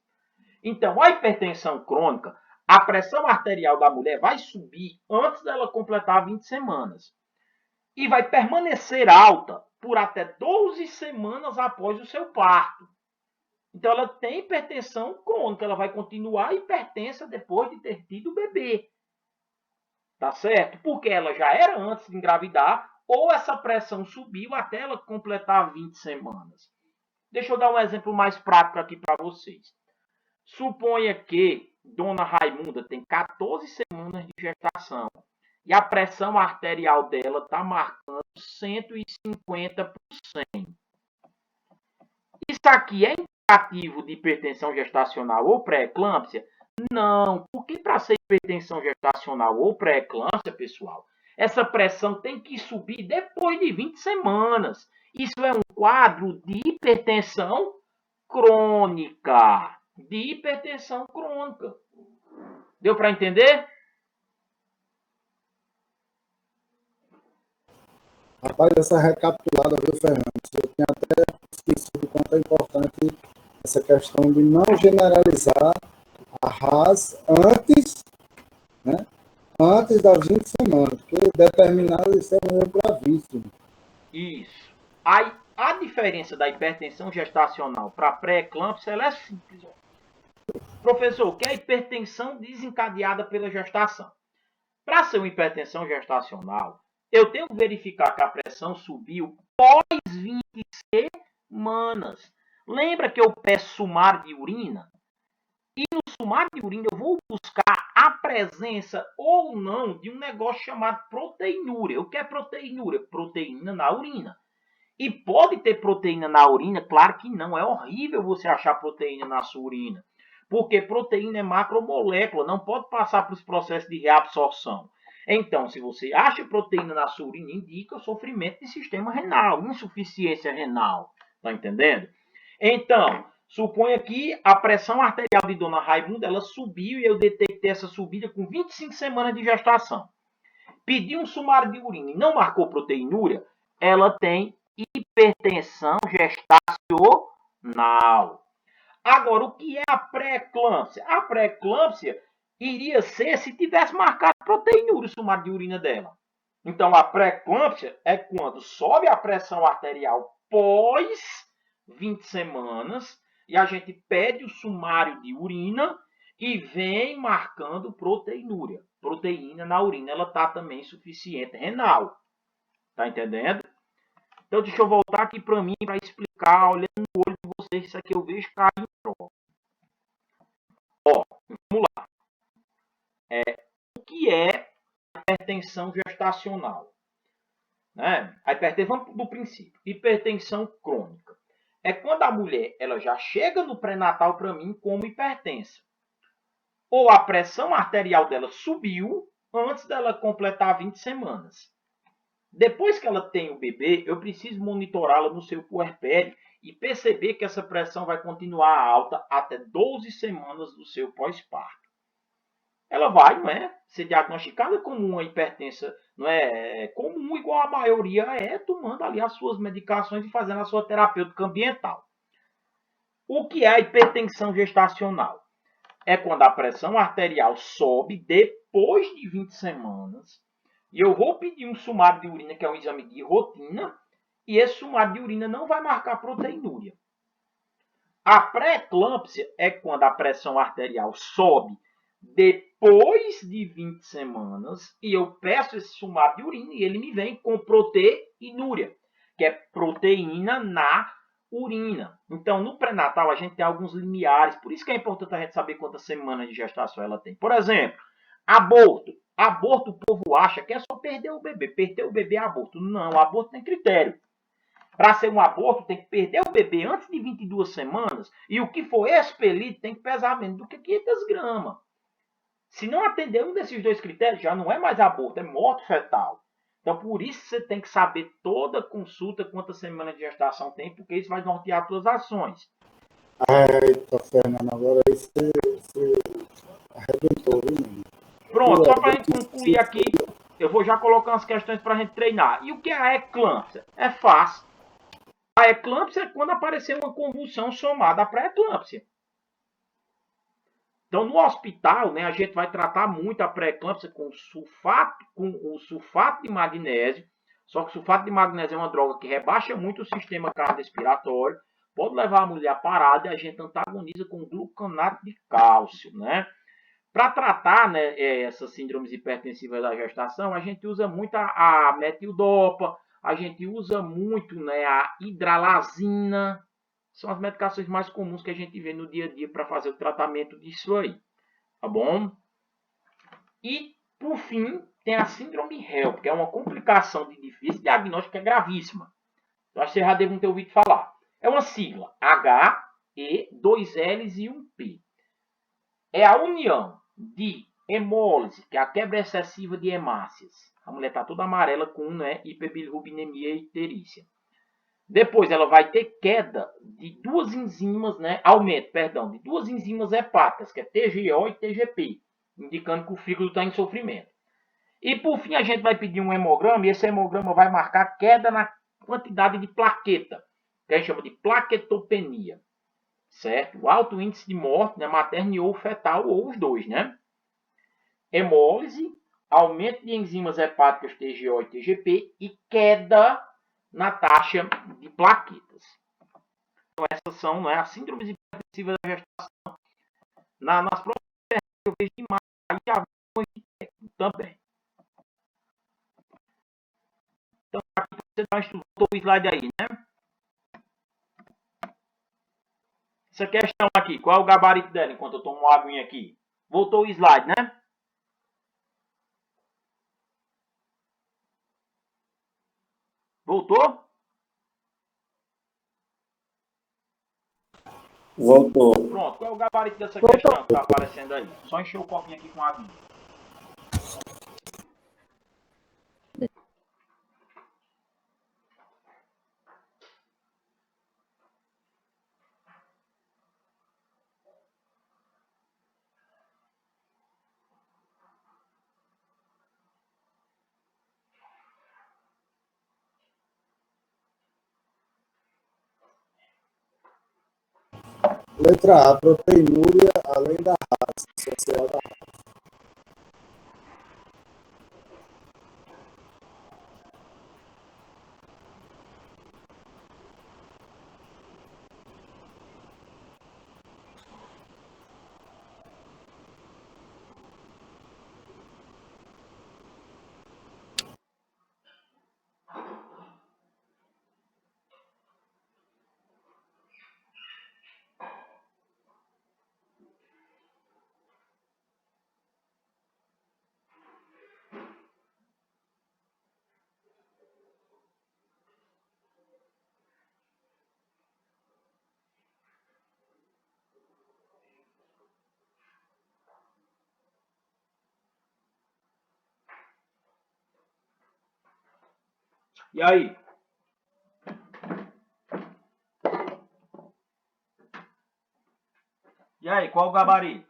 [SPEAKER 1] Então, a hipertensão crônica, a pressão arterial da mulher vai subir antes dela completar 20 semanas. E vai permanecer alta por até 12 semanas após o seu parto. Então, ela tem hipertensão crônica, ela vai continuar hipertensa depois de ter tido o bebê. Tá certo? Porque ela já era antes de engravidar, ou essa pressão subiu até ela completar 20 semanas. Deixa eu dar um exemplo mais prático aqui para vocês. Suponha que Dona Raimunda tem 14 semanas de gestação e a pressão arterial dela está marcando 150 por 100. Isso aqui é indicativo de hipertensão gestacional ou pré-eclâmpsia? Não, porque para ser hipertensão gestacional ou pré-eclâmpsia, pessoal, essa pressão tem que subir depois de 20 semanas. Isso é um quadro de hipertensão crônica. De hipertensão crônica. Deu para entender?
[SPEAKER 2] Rapaz, essa recapitulada, viu, Fernando? Eu tinha até esquecido o quanto é importante essa questão de não generalizar a RAS antes, né? Antes das 20 semanas, porque determinado isso é um erro gravíssimo.
[SPEAKER 1] Isso. A diferença da hipertensão gestacional para pré-eclâmpsia ela é simples. Professor, o que é hipertensão desencadeada pela gestação? Para ser uma hipertensão gestacional, eu tenho que verificar que a pressão subiu pós 20 semanas. Lembra que eu peço sumário de urina? E no sumário de urina eu vou buscar a presença ou não de um negócio chamado proteinúria. O que é proteinúria? Proteína na urina. E pode ter proteína na urina? Claro que não. É horrível você achar proteína na sua urina. Porque proteína é macromolécula, não pode passar para os processos de reabsorção. Então, se você acha proteína na sua urina, indica sofrimento de sistema renal, insuficiência renal. Tá entendendo? Então, suponha que a pressão arterial de Dona Raimunda ela subiu e eu detectei essa subida com 25 semanas de gestação. Pedi um sumário de urina e não marcou proteinúria, ela tem hipertensão gestacional. Agora, o que é a pré-eclâmpsia? A pré-eclâmpsia iria ser se tivesse marcado proteinúria o sumário de urina dela. Então, a pré-eclâmpsia é quando sobe a pressão arterial pós 20 semanas e a gente pede o sumário de urina e vem marcando proteinúria. Proteína na urina, ela está também suficiente renal. Tá entendendo? Então, deixa eu voltar aqui para mim para explicar, olhando no olho de vocês, isso aqui eu vejo cair em prova. Ó, vamos lá. O que é hipertensão gestacional? Né? A hipertensão, vamos do princípio. Hipertensão crônica. É quando a mulher ela já chega no pré-natal para mim como hipertensa. Ou a pressão arterial dela subiu antes dela completar 20 semanas. Depois que ela tem o bebê, eu preciso monitorá-la no seu puerpério e perceber que essa pressão vai continuar alta até 12 semanas do seu pós-parto. Ela vai, não é, ser diagnosticada como uma hipertensa, não é, comum, igual a maioria é, tomando ali as suas medicações e fazendo a sua terapêutica ambiental. O que é a hipertensão gestacional? É quando a pressão arterial sobe depois de 20 semanas e eu vou pedir um sumário de urina, que é um exame de rotina, e esse sumário de urina não vai marcar proteinúria. A pré-eclâmpsia é quando a pressão arterial sobe depois de 20 semanas e eu peço esse sumário de urina e ele me vem com proteinúria, que é proteína na urina. Então, no pré-natal, a gente tem alguns limiares, por isso que é importante a gente saber quantas semanas de gestação ela tem. Por exemplo, aborto. Aborto, o povo acha que é só perder o bebê é aborto. Não, aborto tem critério. Para ser um aborto, tem que perder o bebê antes de 22 semanas e o que for expelido tem que pesar menos do que 500 gramas. Se não atender um desses dois critérios, já não é mais aborto, é morte fetal. Então, por isso você tem que saber toda consulta quantas semanas de gestação tem, porque isso vai nortear suas ações.
[SPEAKER 2] Eita, Fernando, agora aí você arrebentou, viu, menino?
[SPEAKER 1] Pronto, só para a gente concluir aqui, eu vou já colocar umas questões para a gente treinar. E o que é a eclâmpsia? É fácil. A eclâmpsia é quando aparecer uma convulsão somada à pré-eclâmpsia. Então, no hospital, né, a gente vai tratar muito a pré-eclâmpsia com o sulfato de magnésio. Só que o sulfato de magnésio é uma droga que rebaixa muito o sistema cardiorrespiratório, pode levar a mulher a parada e a gente antagoniza com gluconato de cálcio, né? Para tratar, né, essas síndromes hipertensivas da gestação, a gente usa muito a metildopa, a gente usa muito, né, a hidralazina. São as medicações mais comuns que a gente vê no dia a dia para fazer o tratamento disso aí, tá bom? E, por fim, tem a síndrome HELP, que é uma complicação de difícil diagnóstico, que é gravíssima. Eu acho que vocês já devem ter ouvido falar. É uma sigla, H, E, 2 L's e 1 P. É a união de hemólise, que é a quebra excessiva de hemácias. A mulher está toda amarela com, né, hiperbilirrubinemia e icterícia. Depois ela vai ter queda de duas enzimas, né, aumento, perdão, de duas enzimas hepáticas, que é TGO e TGP, indicando que o fígado está em sofrimento. E por fim a gente vai pedir um hemograma, e esse hemograma vai marcar queda na quantidade de plaqueta, que a gente chama de plaquetopenia, certo? O alto índice de morte, né, materna ou fetal, ou os dois, né? Hemólise, aumento de enzimas hepáticas TGO e TGP e queda na taxa de plaquetas. Então, essas são, né, as síndromes hipertensivas da gestação. Nas próximas eu vejo demais aí avaliações de técnico também. Então, aqui você dá um estudo, o slide aí, né? Essa questão aqui, qual é o gabarito dela enquanto eu tomo uma aguinha aqui? Voltou o slide, né? Voltou?
[SPEAKER 2] Voltou.
[SPEAKER 1] Pronto, qual é o gabarito dessa questão que está aparecendo aí? Só encher o copinho aqui com água.
[SPEAKER 2] Letra A, proteinúria além da raça social da raça. E aí? E aí, qual o gabarito?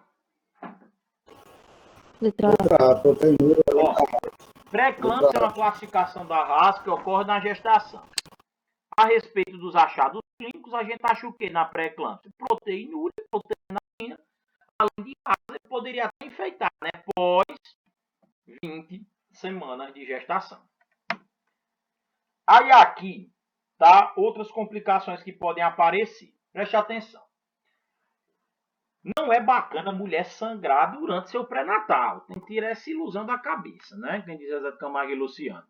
[SPEAKER 3] Letra
[SPEAKER 2] Letra A, proteinúria além
[SPEAKER 1] Ó,
[SPEAKER 2] da raça.
[SPEAKER 1] pré-eclâmpsia é uma classificação da raça que ocorre na gestação. A respeito dos achados clínicos, a gente acha o que na pré-eclâmpsia? Proteinúria, proteína, além de raça, poderia até infectar, né? Pós 20 semanas de gestação. Aí aqui, tá? Outras complicações que podem aparecer. Preste atenção. Não é bacana a mulher sangrar durante seu pré-natal. Tem que tirar essa ilusão da cabeça, né? Quem diz Zé Camargo e Luciano.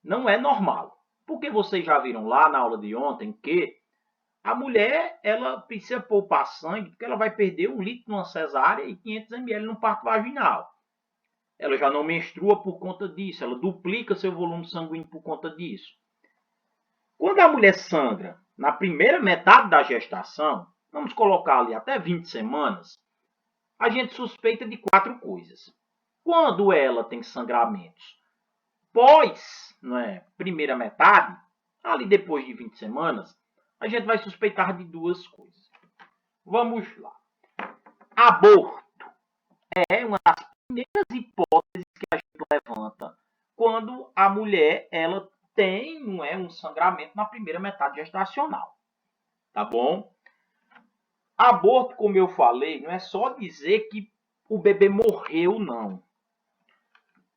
[SPEAKER 1] Não é normal. Porque vocês já viram lá na aula de ontem que a mulher, ela precisa poupar sangue porque ela vai perder 1 litro numa cesárea e 500 ml no parto vaginal. Ela já não menstrua por conta disso, ela duplica seu volume sanguíneo por conta disso. Quando a mulher sangra na primeira metade da gestação, vamos colocar ali até 20 semanas, a gente suspeita de 4 coisas. Quando ela tem sangramentos pós, primeira metade, ali depois de 20 semanas, a gente vai suspeitar de duas coisas. Vamos lá. Aborto é uma das primeiras hipóteses que a gente levanta quando a mulher ela tem um sangramento na primeira metade gestacional. Tá bom? Aborto, como eu falei, não é só dizer que o bebê morreu, não.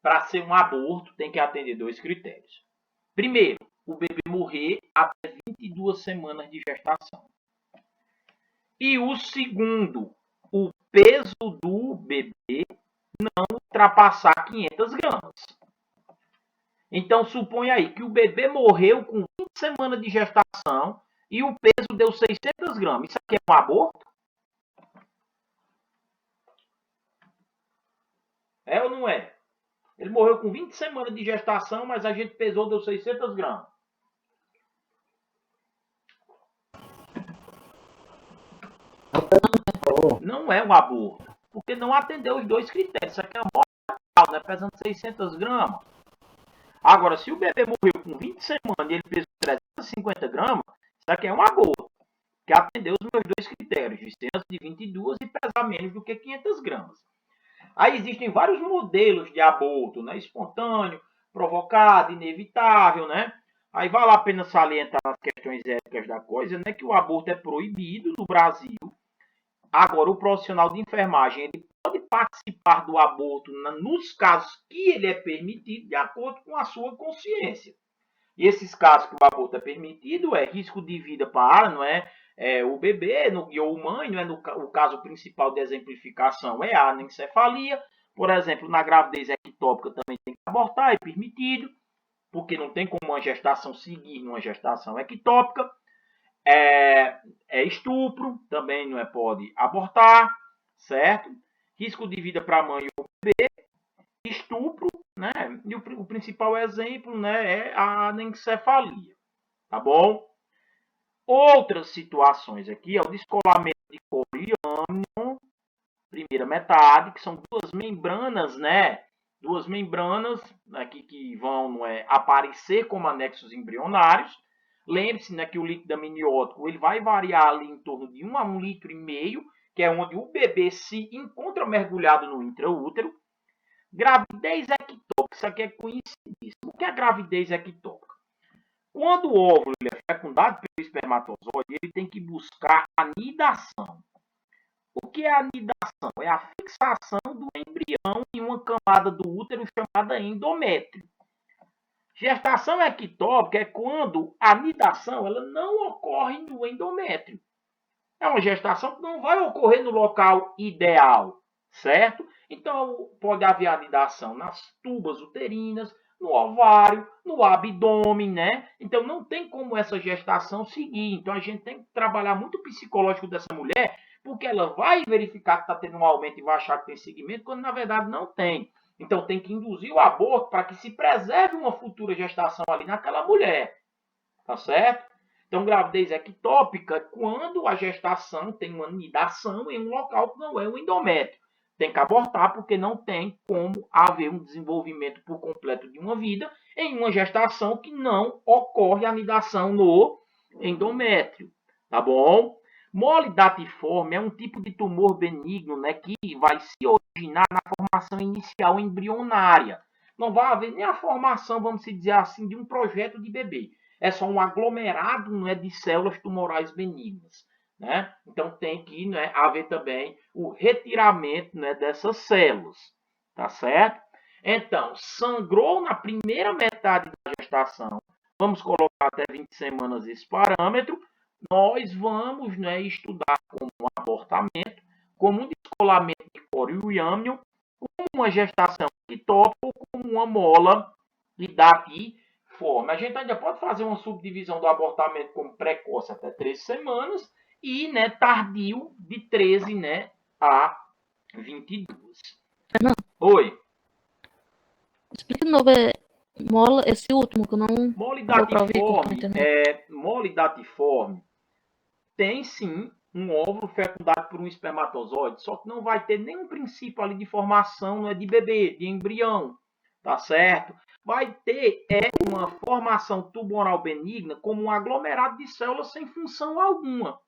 [SPEAKER 1] Para ser um aborto, tem que atender dois critérios. Primeiro, o bebê morrer até 22 semanas de gestação. E o segundo, o peso do bebê não ultrapassar 500 gramas. Então, suponha aí que o bebê morreu com 20 semanas de gestação e o peso deu 600 gramas. Isso aqui é um aborto? É ou não é? Ele morreu com 20 semanas de gestação, mas a gente pesou, deu 600 gramas. Não é um aborto, porque não atendeu os dois critérios. Isso aqui é uma morte natural, né? Pesando 600 gramas. Agora, se o bebê morreu com 20 semanas e ele pesou 350 gramas, isso aqui é um aborto, que atendeu os meus dois critérios, distância de 22 e pesar menos do que 500 gramas. Aí existem vários modelos de aborto, né? Espontâneo, provocado, inevitável, né? Aí vale a pena salientar as questões éticas da coisa, né? Que o aborto é proibido no Brasil. Agora, o profissional de enfermagem ele pode participar do aborto nos casos que ele é permitido, de acordo com a sua consciência. E esses casos que o aborto é permitido é risco de vida para, não é? O bebê ou mãe, não é? O caso principal de exemplificação é a anencefalia. Por exemplo, na gravidez ectópica também tem que abortar, é permitido, porque não tem como uma gestação seguir numa gestação ectópica. Estupro, também não pode abortar, certo? Risco de vida para a mãe ou bebê, estupro, né? E o principal exemplo, né, é a anencefalia, tá bom? Outras situações aqui é o descolamento de coriônio, primeira metade, que são duas membranas, né? Duas membranas aqui que vão aparecer como anexos embrionários. Lembre-se, né, que o líquido amniótico ele vai variar ali em torno de 1 a 1,5 litros, que é onde o bebê se encontra mergulhado no intraútero. Gravidez ectópica, isso aqui é conhecidíssimo. O que é gravidez ectópica? Quando o óvulo é fecundado pelo espermatozoide, ele tem que buscar anidação. O que é a anidação? É a fixação do embrião em uma camada do útero chamada endométrio. Gestação ectópica é quando a anidação ela não ocorre no endométrio. É uma gestação que não vai ocorrer no local ideal, certo? Então, pode haver anidação nas tubas uterinas, no ovário, no abdômen, né? Então, não tem como essa gestação seguir. Então, a gente tem que trabalhar muito o psicológico dessa mulher, porque ela vai verificar que está tendo um aumento e vai achar que tem seguimento, quando na verdade não tem. Então, tem que induzir o aborto para que se preserve uma futura gestação ali naquela mulher, tá certo? Então, gravidez ectópica é quando a gestação tem uma anidação em um local que não é o endométrio. Tem que abortar porque não tem como haver um desenvolvimento por completo de uma vida em uma gestação que não ocorre a anidação no endométrio, tá bom? Mole datiforme é um tipo de tumor benigno, né, que vai se originar na formação inicial embrionária. Não vai haver nem a formação, vamos dizer assim, de um projeto de bebê. É só um aglomerado, não é, de células tumorais benignas, né? Então tem que, né, haver também o retiramento, né, dessas células, tá certo? Então, sangrou na primeira metade da gestação, vamos colocar até 20 semanas esse parâmetro, nós vamos, né, estudar como um abortamento, como um descolamento de coriônio, como uma gestação ectópica ou como uma mola datiforme. A gente ainda pode fazer uma subdivisão do abortamento como precoce até 13 semanas e, né, tardio de 13, né, a 22.
[SPEAKER 3] Fernando,
[SPEAKER 1] Oi.
[SPEAKER 3] explica de novo mola, esse último que eu não
[SPEAKER 1] Mole
[SPEAKER 3] deu pra ouvir com a
[SPEAKER 1] datiforme,
[SPEAKER 3] internet.
[SPEAKER 1] mole datiforme tem sim um óvulo fecundado por um espermatozoide, só que não vai ter nenhum princípio ali de formação, não é, de bebê, de embrião, tá certo? Vai ter uma formação tumoral benigna como um aglomerado de células sem função alguma.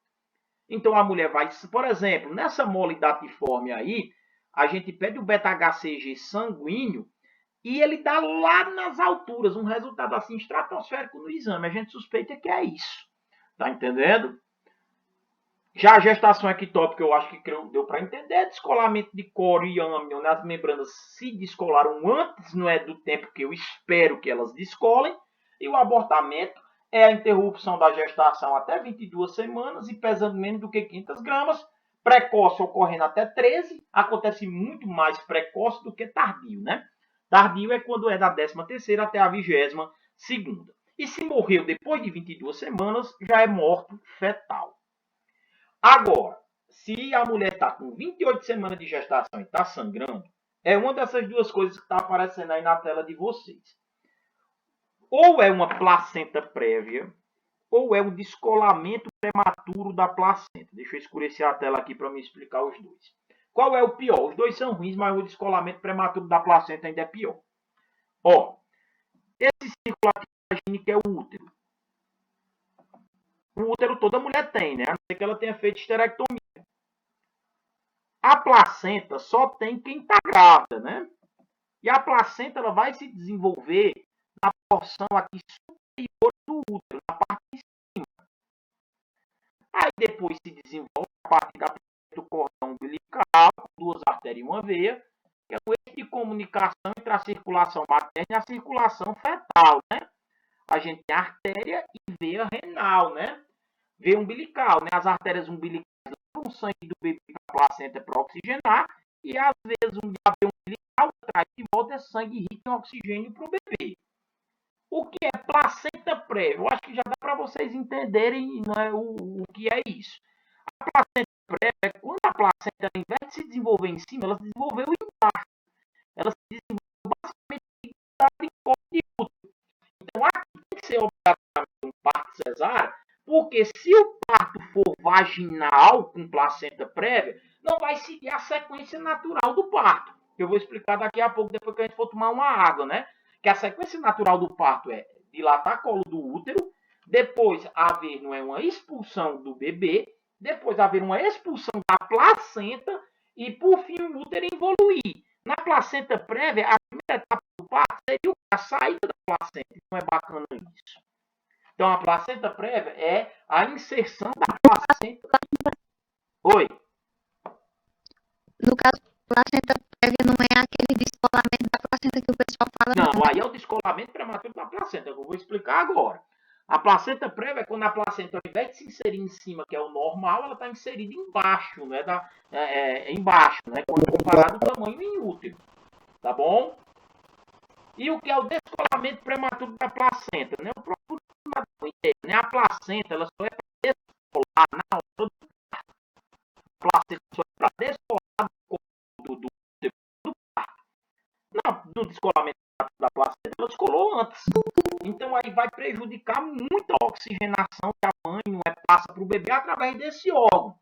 [SPEAKER 1] Então a mulher vai, por exemplo, nessa mole datiforme aí, a gente pede o beta-HCG sanguíneo e ele dá lá nas alturas um resultado assim estratosférico no exame. A gente suspeita que é isso. Tá entendendo? Já a gestação ectópica, eu acho que deu para entender. Descolamento de coro e âmnion nas membranas se descolaram antes, não é do tempo que eu espero que elas descolem. E o abortamento é a interrupção da gestação até 22 semanas e pesando menos do que 500 gramas. Precoce ocorrendo até 13. Acontece muito mais precoce do que tardio, né? Tardio é quando é da 13ª até a 22ª. E se morreu depois de 22 semanas, já é morto fetal. Agora, se a mulher está com 28 semanas de gestação e está sangrando, é uma dessas duas coisas que está aparecendo aí na tela de vocês. Ou é uma placenta prévia, ou é um descolamento prematuro da placenta. Deixa eu escurecer a tela aqui para me explicar os dois. Qual é o pior? Os dois são ruins, mas o descolamento prematuro da placenta ainda é pior. Ó, esse círculo aqui, imagine que é o útero. O útero toda mulher tem, né? A não ser que ela tenha feito esterectomia. A placenta só tem quem está grávida, né? E a placenta ela vai se desenvolver na porção aqui superior do útero, na parte de cima. Aí depois se desenvolve a parte da placenta do cordão umbilical, duas artérias e uma veia, que é o eixo de comunicação entre a circulação materna e a circulação fetal, né? A gente tem artéria e veia renal, né? Veia umbilical, né? As artérias umbilicais levam o sangue do bebê para a placenta para oxigenar e às vezes a veia umbilical traz de volta sangue rico em oxigênio para o bebê. O que é placenta prévia? Eu acho que já dá para vocês entenderem, né, o que é isso. A placenta prévia é quando a placenta, ao invés de se desenvolver em cima, ela se desenvolveu embaixo. Ela se desenvolveu basicamente em corpo de útero. Então aqui tem que ser obrigatoriamente um parto cesárea, porque se o parto for vaginal com placenta prévia, não vai seguir a sequência natural do parto. Eu vou explicar daqui a pouco, depois que a gente for tomar uma água, né? Que a sequência natural do parto é dilatar colo do útero, depois haver não é, uma expulsão do bebê, depois haver uma expulsão da placenta e, por fim, o útero evoluir. Na placenta prévia, a primeira etapa do parto seria a saída da placenta. Não é bacana isso. Então, a placenta prévia é a inserção da placenta. Oi.
[SPEAKER 3] No caso, placenta prévia não é aquele descolamento da placenta que o pessoal fala.
[SPEAKER 1] Não, aí é o descolamento prematuro da placenta, que eu vou explicar agora. A placenta prévia é quando a placenta, ao invés de se inserir em cima, que é o normal, ela está inserida embaixo, né? Embaixo, né? Quando comparado o tamanho em útero. Tá bom? E o que é o descolamento prematuro da placenta? Né? O próprio inteiro, né? A placenta ela só é para descolar na hora do parto. A placenta só é para descolar do parto. Não, do descolamento da placenta, ela descolou antes. Então aí vai prejudicar muito a oxigenação que a mãe não é, passa para o bebê através desse órgão.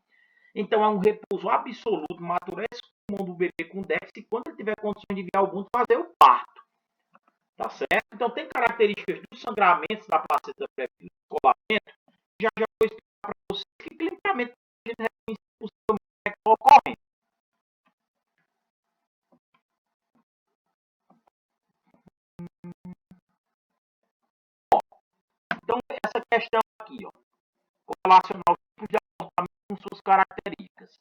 [SPEAKER 1] Então é um repouso absoluto, maturez comum do bebê com déficit, quando ele tiver condições de via algum fazer o parto. Tá certo? Então tem características dos sangramentos da placenta prévia e do descolamento, já vou explicar para vocês que clinicamente a gente reconhece possivelmente que está ocorrendo. Então essa questão aqui, ó, correlacionar os tipos de abortamento com suas características.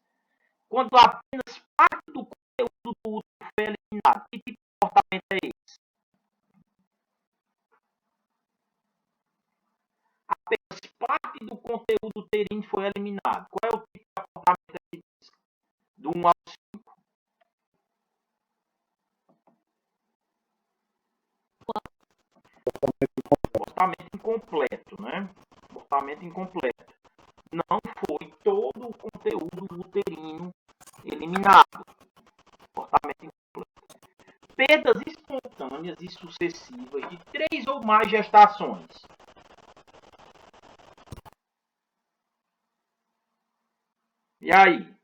[SPEAKER 1] Quando apenas parte do conteúdo do útero foi eliminado, que tipo de comportamento é esse? Apenas parte do conteúdo uterino foi eliminado. Qual é o tipo de comportamento do 1 ao 5? Comportamento incompleto, né? Comportamento incompleto. Não foi todo o conteúdo uterino eliminado. Comportamento incompleto. Perdas espontâneas e sucessivas de 3 ou mais gestações. E aí?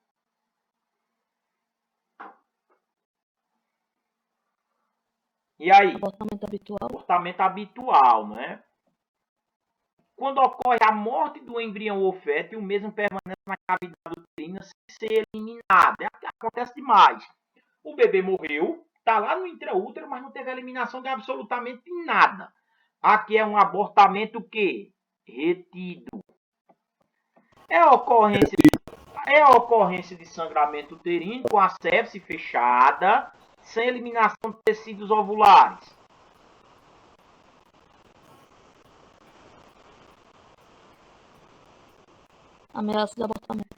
[SPEAKER 1] E aí?
[SPEAKER 3] Abortamento habitual.
[SPEAKER 1] Abortamento habitual, né? Quando ocorre a morte do embrião ou feto e o mesmo permanece na cavidade uterina sem ser eliminado. Acontece demais. O bebê morreu, está lá no intraútero, mas não teve eliminação de absolutamente nada. Aqui é um abortamento que? Retido. É a ocorrência de sangramento uterino com a sepse fechada, sem eliminação de tecidos ovulares.
[SPEAKER 3] Ameaça de abortamento.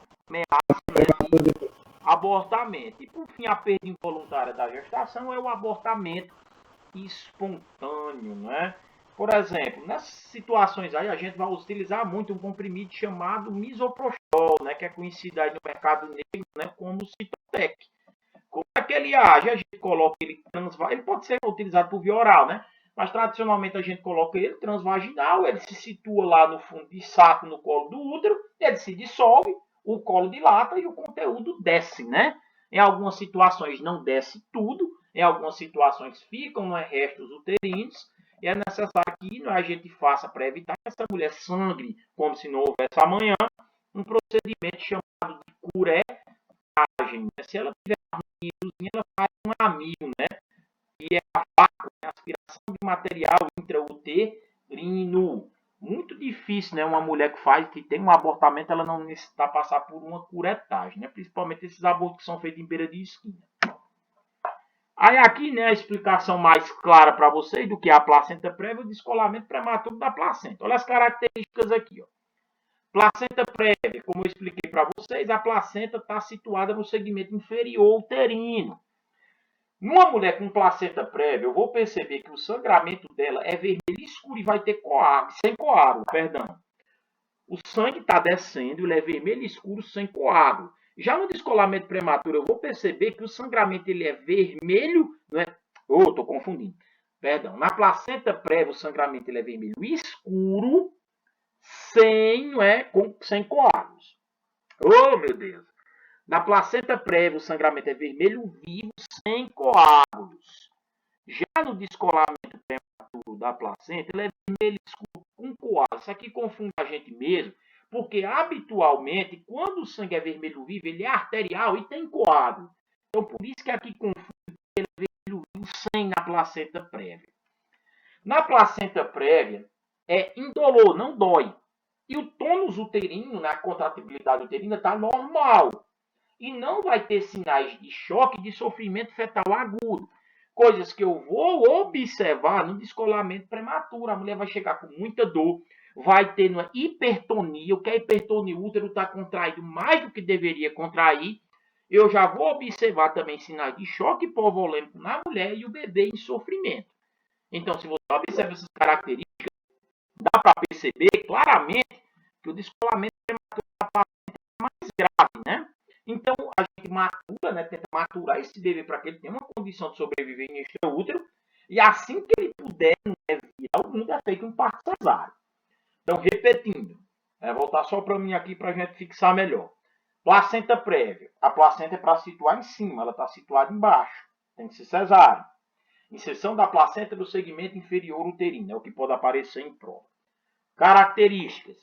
[SPEAKER 1] Abortamento. E por fim, a perda involuntária da gestação é o abortamento espontâneo, né? Por exemplo, nessas situações aí a gente vai utilizar muito um comprimido chamado misoprostol, né, que é conhecido aí no mercado negro, né, como Citotec. Como é que ele age? A gente coloca ele transvaginal, ele pode ser utilizado por via oral, né? Mas tradicionalmente a gente coloca ele transvaginal, ele se situa lá no fundo de saco, no colo do útero, ele se dissolve, o colo dilata e o conteúdo desce, né? Em algumas situações não desce tudo, em algumas situações ficam restos uterinos, e é necessário que a gente faça para evitar que essa mulher sangre como se não houvesse amanhã, um procedimento chamado de curetagem. Né? Se ela tiver ela faz um amigo, né? Que é a vácuo, né? Aspiração de material intrauterino. Muito difícil, né? Uma mulher que tem um abortamento, ela não necessita passar por uma curetagem, né? Principalmente esses abortos que são feitos em beira de esquina. Aí aqui, né, a explicação mais clara para vocês do que é a placenta prévia, o descolamento prematuro da placenta. Olha as características aqui, ó. Placenta prévia, como eu expliquei para vocês, a placenta está situada no segmento inferior uterino. Numa mulher com placenta prévia, eu vou perceber que o sangramento dela é vermelho escuro e vai ter coágulo, sem coágulo, perdão. O sangue está descendo, ele é vermelho escuro sem coágulo. Já no descolamento prematuro, eu vou perceber que o sangramento ele é vermelho, não é? Estou confundindo. Perdão. Na placenta prévia, o sangramento ele é vermelho escuro, sem coágulos. Oh, meu Deus! Na placenta prévia, o sangramento é vermelho vivo, sem coágulos. Já no descolamento prematuro da placenta, ele é vermelho escuro com coágulos. Isso aqui confunde a gente mesmo, porque habitualmente, quando o sangue é vermelho vivo, ele é arterial e tem coágulo. Então, por isso que aqui confunde ele é vermelho vivo sem na placenta prévia. Na placenta prévia, é indolor, não dói. E o tônus uterino, na contratibilidade uterina, está normal. E não vai ter sinais de choque, de sofrimento fetal agudo. Coisas que eu vou observar no descolamento prematuro. A mulher vai chegar com muita dor, vai ter uma hipertonia. O que é hipertonia? O útero está contraído mais do que deveria contrair. Eu já vou observar também sinais de choque hipovolêmico na mulher e o bebê em sofrimento. Então, se você observa essas características, dá para perceber claramente que o descolamento prematuro da paciente é mais grave, né? Então, a gente matura, né, tenta maturar esse bebê para que ele tenha uma condição de sobreviver em extraútero, e assim que ele puder vir ao mundo, é feito um parto cesáreo. Então, repetindo, voltar só para mim aqui para a gente fixar melhor. Placenta prévia. A placenta é para situar em cima, ela está situada embaixo. Tem que ser cesáreo. Inserção da placenta no segmento inferior uterino, é o que pode aparecer em prova. Características.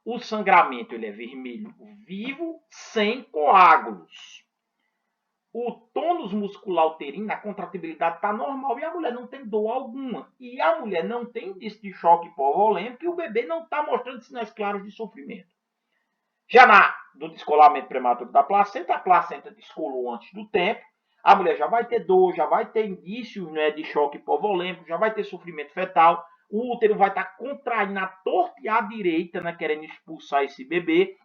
[SPEAKER 1] O sangramento ele é vermelho vivo, sem coágulos. O tônus muscular uterino, a contratibilidade está normal e a mulher não tem dor alguma. E a mulher não tem indício de choque hipovolêmico e o bebê não está mostrando sinais claros de sofrimento. Já no descolamento prematuro da placenta, a placenta descolou antes do tempo, a mulher já vai ter dor, já vai ter indícios, né, de choque hipovolêmico, já vai ter sofrimento fetal, o útero vai estar contraindo a torta e a direita, né, querendo expulsar esse bebê.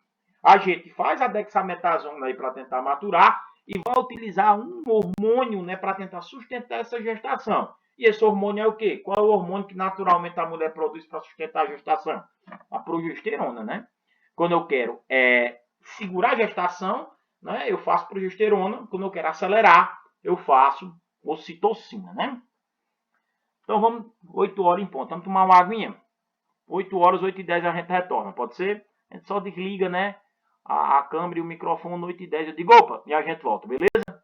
[SPEAKER 1] A gente faz a dexametasona aí para tentar maturar e vai utilizar um hormônio, né, para tentar sustentar essa gestação. E esse hormônio é o quê? Qual é o hormônio que naturalmente a mulher produz para sustentar a gestação? A progesterona, né? Quando eu quero segurar a gestação, né, eu faço progesterona. Quando eu quero acelerar, eu faço ocitocina, né? Então vamos, 8 horas em ponto. Vamos tomar uma aguinha? 8 horas, 8h10 a gente retorna, pode ser? A gente só desliga, né, a câmera e o microfone 8h10. Eu digo, opa, e a gente volta, beleza?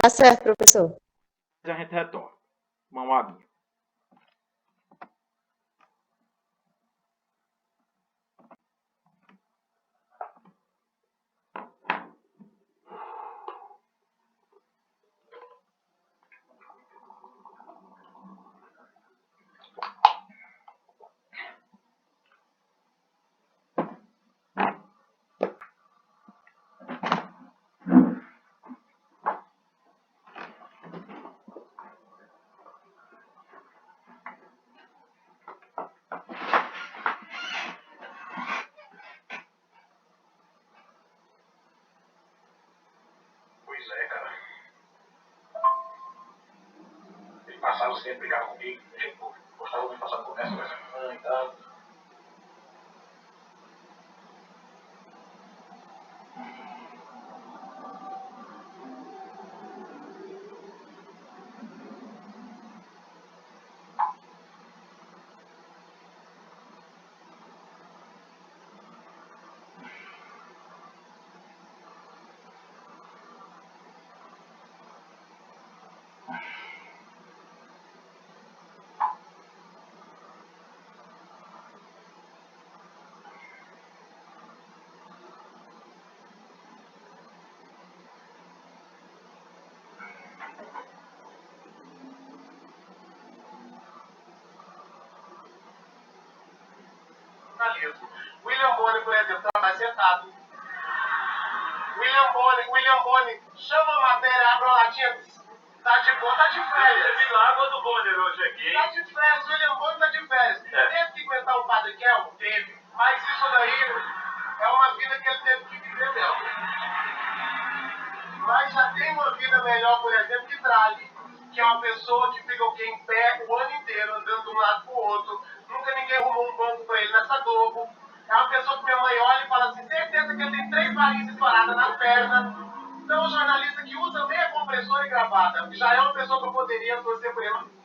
[SPEAKER 4] Tá certo, professor.
[SPEAKER 1] A gente retorna. Uma aguinha.
[SPEAKER 5] Pois é, cara. Ele passava, sempre brigava comigo. A gente gostava de passar por essa, mas e tal. William Bonner, por exemplo, está mais sentado. William Bonner, chama a matéria, abre a latinha. Tá de boa, tá de férias. Bebido água do Bonner hoje aqui. Tá de férias, William Bonner tá de férias. Teve que aguentar um Padre Kelmo? Teve. Mas isso daí é uma vida que ele teve que viver mesmo. Mas já tem uma vida melhor, por exemplo, que Trali, que é uma pessoa que fica o quê? Em pé o ano inteiro, andando de um lado pro outro. Nunca ninguém arrumou um banco pra ele nessa Globo. É uma pessoa que minha mãe olha e fala assim, certeza que ele tem 3 varizes paradas na perna. Então, um jornalista que usa meia compressora e gravata, já é uma pessoa que eu poderia torcer por ele.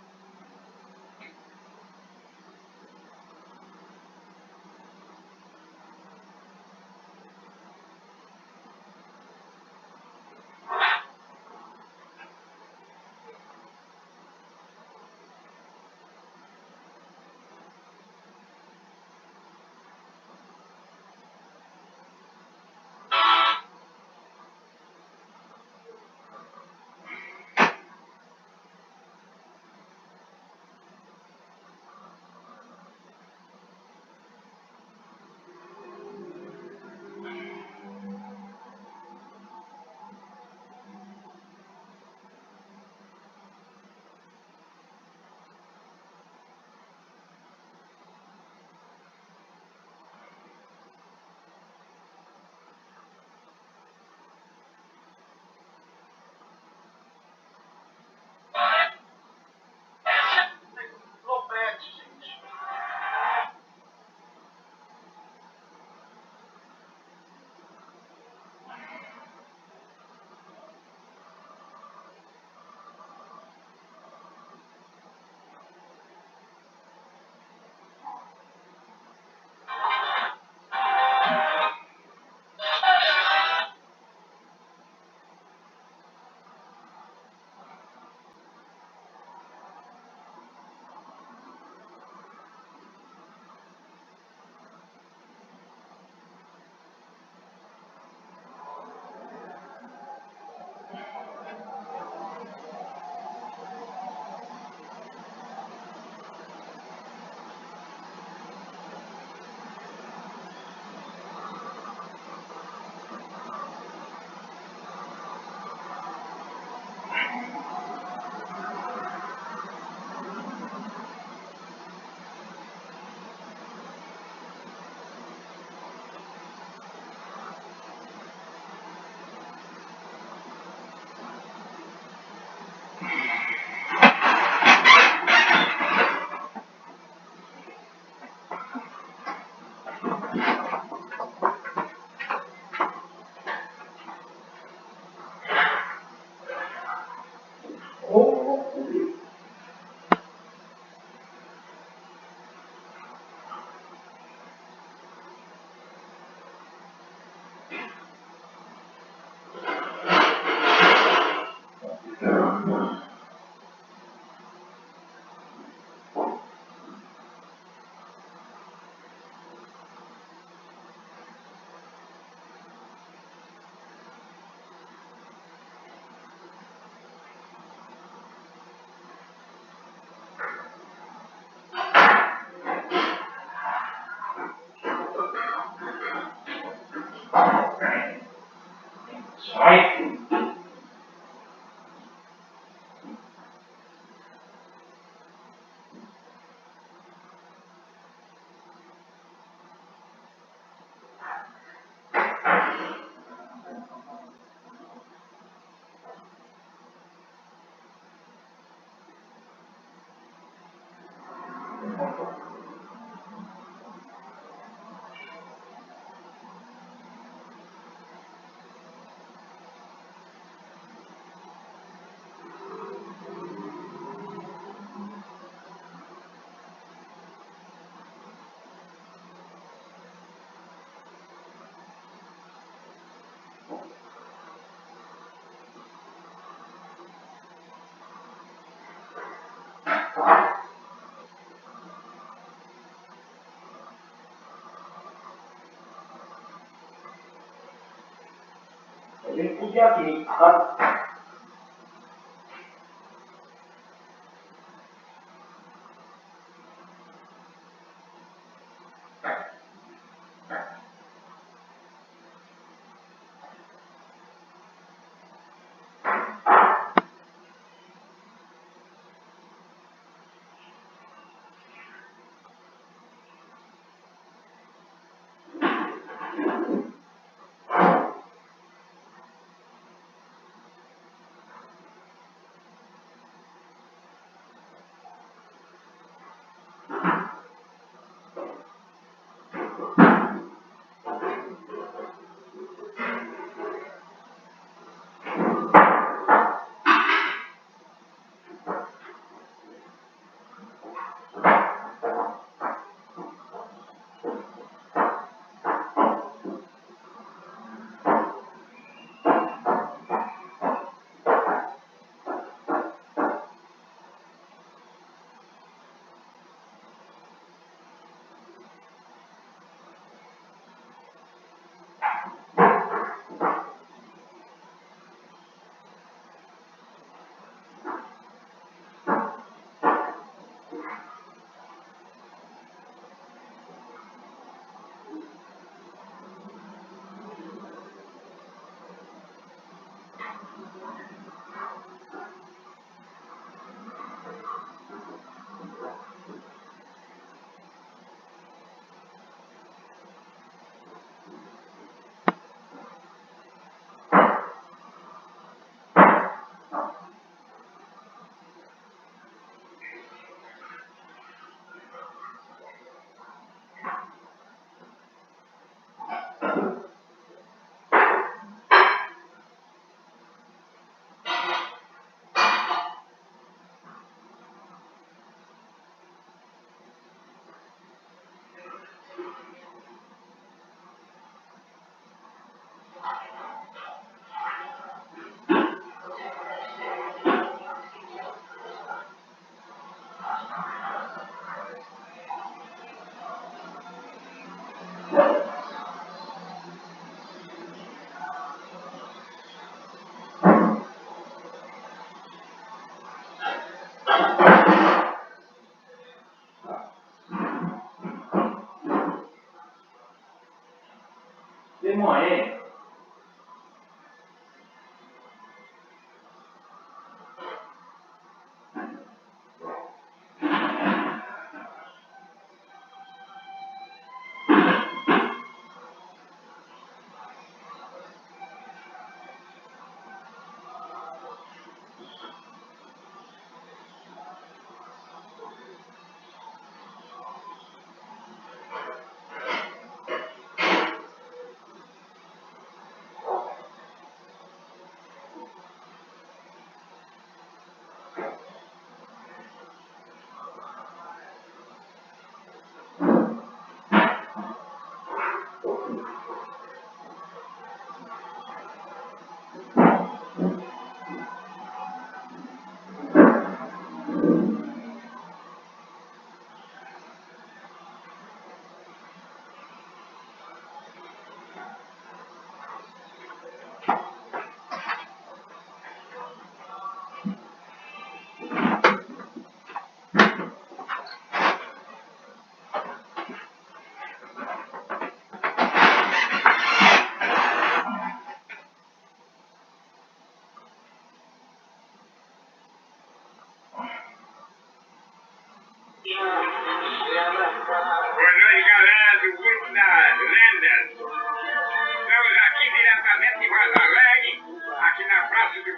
[SPEAKER 1] Sai. A gente podia aqui, tá?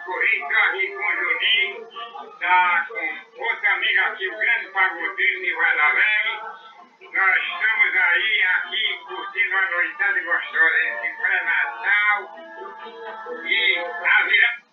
[SPEAKER 4] Estou aqui com o Juninho, tá com outro amigo aqui, o grande pagodeiro de Vale Alegre. Nós estamos aí, aqui, curtindo uma noitada gostosa, esse pré-natal. E a virada.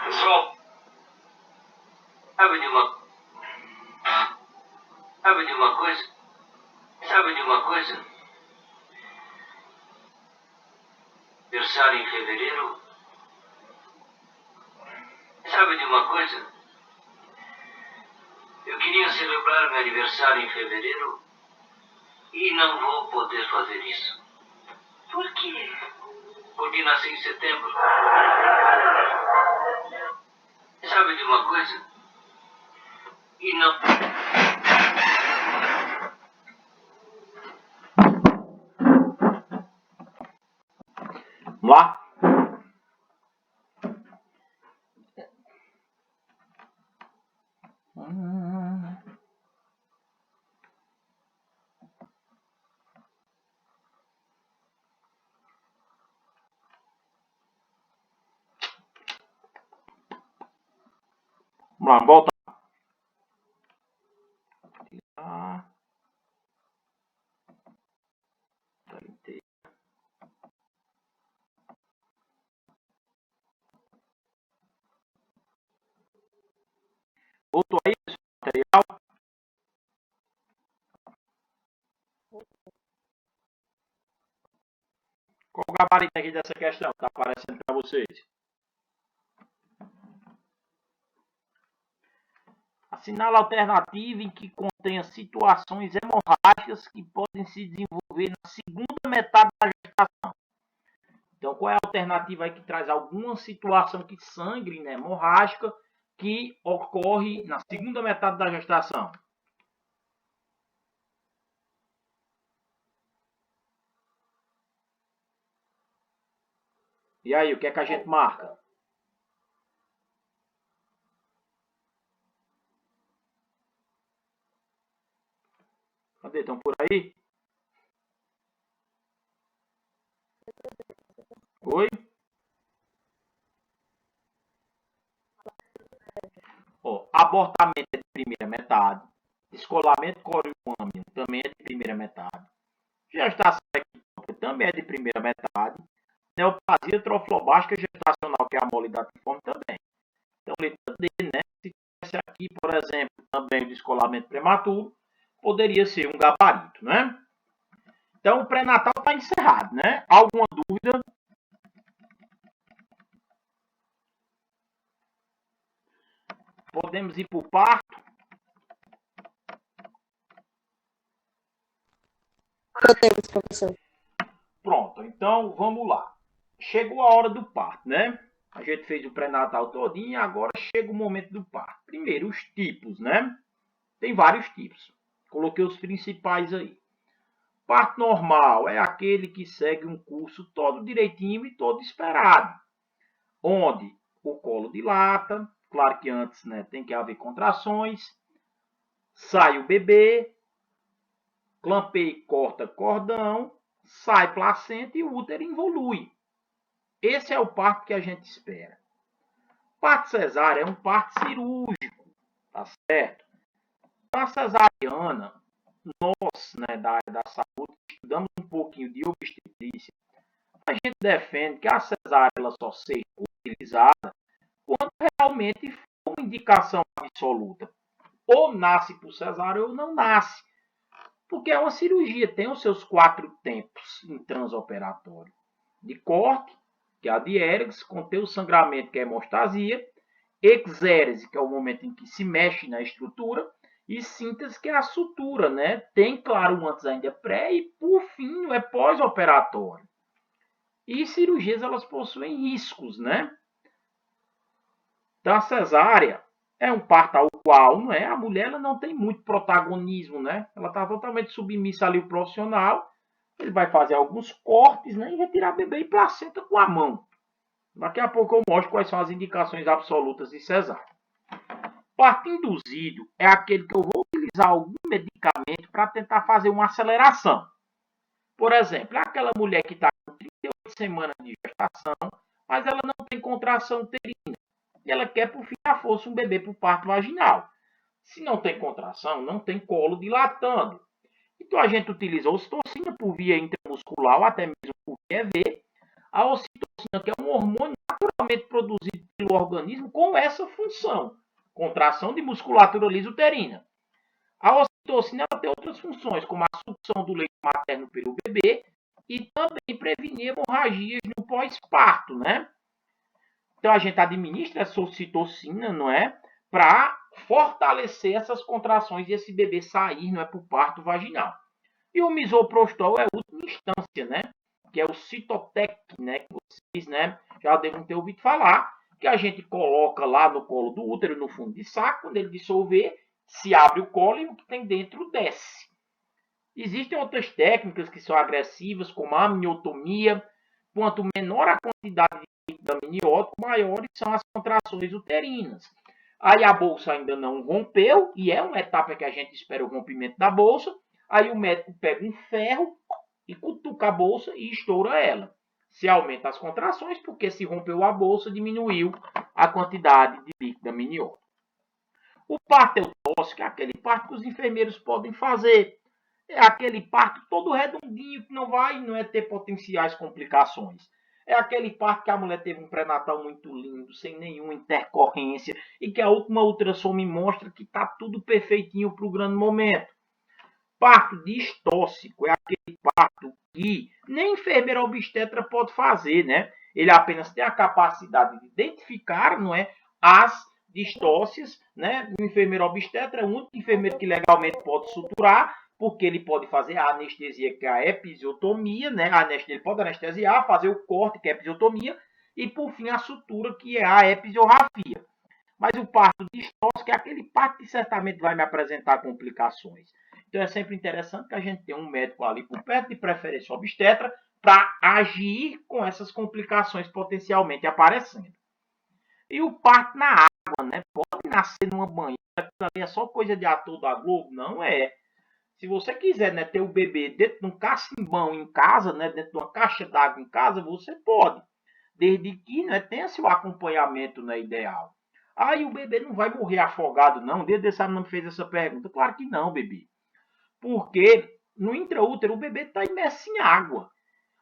[SPEAKER 4] Pessoal, sabe de uma coisa? Sabe de uma coisa? Aniversário em fevereiro. Sabe de uma coisa? Eu queria celebrar meu aniversário em fevereiro e não vou poder fazer isso. Por quê? Porque nasci em setembro. Sabe de uma coisa? E não.
[SPEAKER 1] Vamos lá? Vamos lá, volta. Voltou aí esse material? Qual o gabarito aqui dessa questão que está aparecendo para vocês? Assinala a alternativa em que contenha situações hemorrágicas que podem se desenvolver na segunda metade da gestação. Então, qual é a alternativa aí que traz alguma situação que sangre, né, hemorrágica, que ocorre na segunda metade da gestação? E aí, o que é que a gente marca? Cadê? Estão por aí? Oi? Ó, abortamento é de primeira metade. Descolamento coriônico também é de primeira metade. Gestação ectópica também é de primeira metade. Neoplasia troflobástica gestacional, que é a mole datiforme, também. Então, letra D, né? Se tivesse aqui, por exemplo, também o descolamento prematuro, poderia ser um gabarito, né? Então, o pré-natal está encerrado, né? Alguma dúvida? Podemos ir para o parto?
[SPEAKER 6] Podemos, professor.
[SPEAKER 1] Pronto, então vamos lá. Chegou a hora do parto, né? A gente fez o pré-natal todinho, agora chega o momento do parto. Primeiro, os tipos, né? Tem vários tipos. Coloquei os principais aí. Parto normal é aquele que segue um curso todo direitinho e todo esperado. Onde o colo dilata, claro que antes, né, tem que haver contrações, sai o bebê, clampeia e corta cordão, sai placenta e o útero involui. Esse é o parto que a gente espera. Parto cesárea é um parto cirúrgico, tá certo? Para a cesariana, nós nós, né, da área da saúde, estudamos um pouquinho de obstetrícia, a gente defende que a cesárea ela só seja utilizada quando realmente for uma indicação absoluta. Ou nasce por cesárea ou não nasce. Porque é uma cirurgia, tem os seus 4 tempos em transoperatório. De corte, que é a diérese, conter o sangramento, que é a hemostasia, exérese, que é o momento em que se mexe na estrutura, e síntese, que é a sutura, né? Tem, claro, antes ainda pré e, por fim, é pós-operatório. E cirurgias, elas possuem riscos, né? Então, a cesárea é um parto ao qual, não é? A mulher ela não tem muito protagonismo, né? Ela está totalmente submissa ali ao profissional. Ele vai fazer alguns cortes, né? E retirar bebê e placenta com a mão. Daqui a pouco eu mostro quais são as indicações absolutas de cesárea. Parto induzido é aquele que eu vou utilizar algum medicamento para tentar fazer uma aceleração. Por exemplo, é aquela mulher que está com 38 semanas de gestação, mas ela não tem contração uterina. E ela quer, por fim da força, um bebê por parto vaginal. Se não tem contração, não tem colo dilatando. Então a gente utiliza a ocitocina por via intramuscular ou até mesmo por via EV. A ocitocina, que é um hormônio naturalmente produzido pelo organismo com essa função, contração de musculatura lisa-uterina. A ocitocina ela tem outras funções, como a sucção do leite materno pelo bebê e também prevenir hemorragias no pós-parto, né? Então a gente administra essa ocitocina, não é? Para fortalecer essas contrações e esse bebê sair, não é, para o parto vaginal. E o misoprostol é a última instância, né? Que é o Cytotec, né? Que vocês, né, já devem ter ouvido falar, que a gente coloca lá no colo do útero, no fundo de saco, quando ele dissolver, se abre o colo e o que tem dentro desce. Existem outras técnicas que são agressivas, como a amniotomia. Quanto menor a quantidade de líquido amniótico, maiores são as contrações uterinas. Aí a bolsa ainda não rompeu, e é uma etapa que a gente espera o rompimento da bolsa. Aí o médico pega um ferro e cutuca a bolsa e estoura ela. Se aumenta as contrações, porque se rompeu a bolsa, diminuiu a quantidade de líquido amniótico. O parto eutóxico é aquele parto que os enfermeiros podem fazer. É aquele parto todo redondinho que não vai ter potenciais complicações. É aquele parto que a mulher teve um pré-natal muito lindo, sem nenhuma intercorrência, e que a última ultrassom me mostra que está tudo perfeitinho para o grande momento. Parto distóxico é aquele parto que nem enfermeira obstetra pode fazer, né? Ele apenas tem a capacidade de identificar, não é, as distócias, né? O enfermeiro obstetra é o único enfermeiro que legalmente pode suturar, porque ele pode fazer a anestesia, que é a episiotomia, né? Ele pode anestesiar, fazer o corte, que é a episiotomia, e por fim a sutura, que é a episiografia. Mas o parto distóxico é aquele parto que certamente vai me apresentar complicações. Então é sempre interessante que a gente tenha um médico ali por perto, de preferência obstetra, para agir com essas complicações potencialmente aparecendo. E o parto na água, né? Pode nascer numa banheira, aquilo ali é só coisa de ator da Globo? Não é. Se você quiser, né, ter o bebê dentro de um cacimbão em casa, né, dentro de uma caixa d'água em casa, você pode. Desde que, né, tenha seu acompanhamento, né, ideal. Aí o bebê não vai morrer afogado, não. Desde esse ano não me fez essa pergunta. Claro que não, bebê. Porque no intraútero o bebê está imerso em água.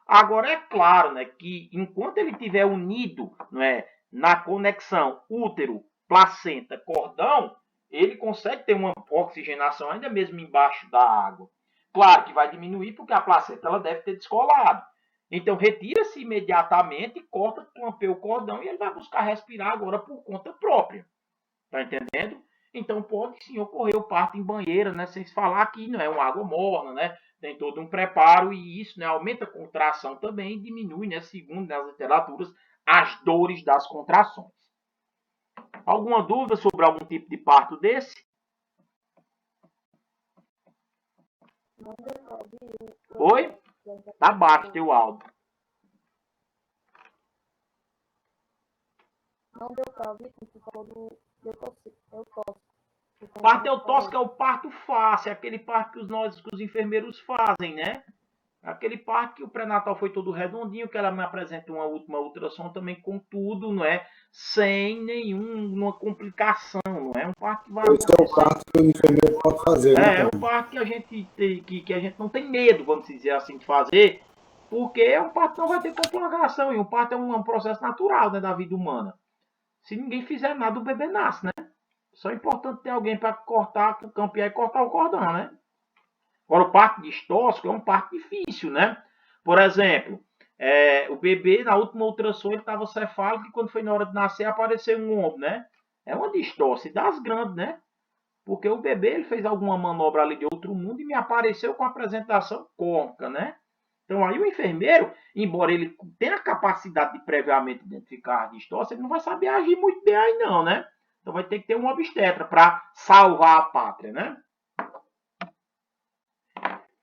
[SPEAKER 1] Agora é claro, né, que enquanto ele estiver unido, não é, na conexão útero, placenta, cordão, ele consegue ter uma oxigenação ainda mesmo embaixo da água. Claro que vai diminuir porque a placenta ela deve ter descolado. Então retira-se imediatamente, corta, clampeia o cordão e ele vai buscar respirar agora por conta própria. Tá entendendo? Então pode sim ocorrer o parto em banheira, né? Sem se falar que não é uma água morna, né? Tem todo um preparo e isso, né, aumenta a contração também e diminui, né, segundo as literaturas, as dores das contrações. Alguma dúvida sobre algum tipo de parto desse? Oi? Tá baixo teu áudio.
[SPEAKER 6] Não deu pra ouvir quando você falou do eutóxico.
[SPEAKER 1] Parto eutóxico é o parto fácil, é aquele parto que os enfermeiros fazem, né? Aquele parto que o pré-natal foi todo redondinho, que ela me apresenta uma última ultrassom também com tudo, não é? Sem nenhuma complicação, não é um parto que vai
[SPEAKER 2] Esse é o
[SPEAKER 1] acontecer.
[SPEAKER 2] parto que o enfermeiro pode fazer, né?
[SPEAKER 1] É um parto que a gente tem, que a gente não tem medo, vamos dizer assim, de fazer, porque um parto não vai ter complicação, e um parto é um processo natural, né, da vida humana. Se ninguém fizer nada, o bebê nasce, né? Só é importante ter alguém para cortar, campear e cortar o cordão, né? Agora, o parto distóxico é um parto difícil, né? Por exemplo, o bebê, na última ultrassom, ele estava cefálico e quando foi na hora de nascer, apareceu um ombro, né? É uma distóxide das grandes, né? Porque o bebê ele fez alguma manobra ali de outro mundo e me apareceu com a apresentação cônica, né? Então aí o enfermeiro, embora ele tenha a capacidade de previamente identificar a distócia, ele não vai saber agir muito bem aí não, né? Então vai ter que ter um obstetra para salvar a pátria, né?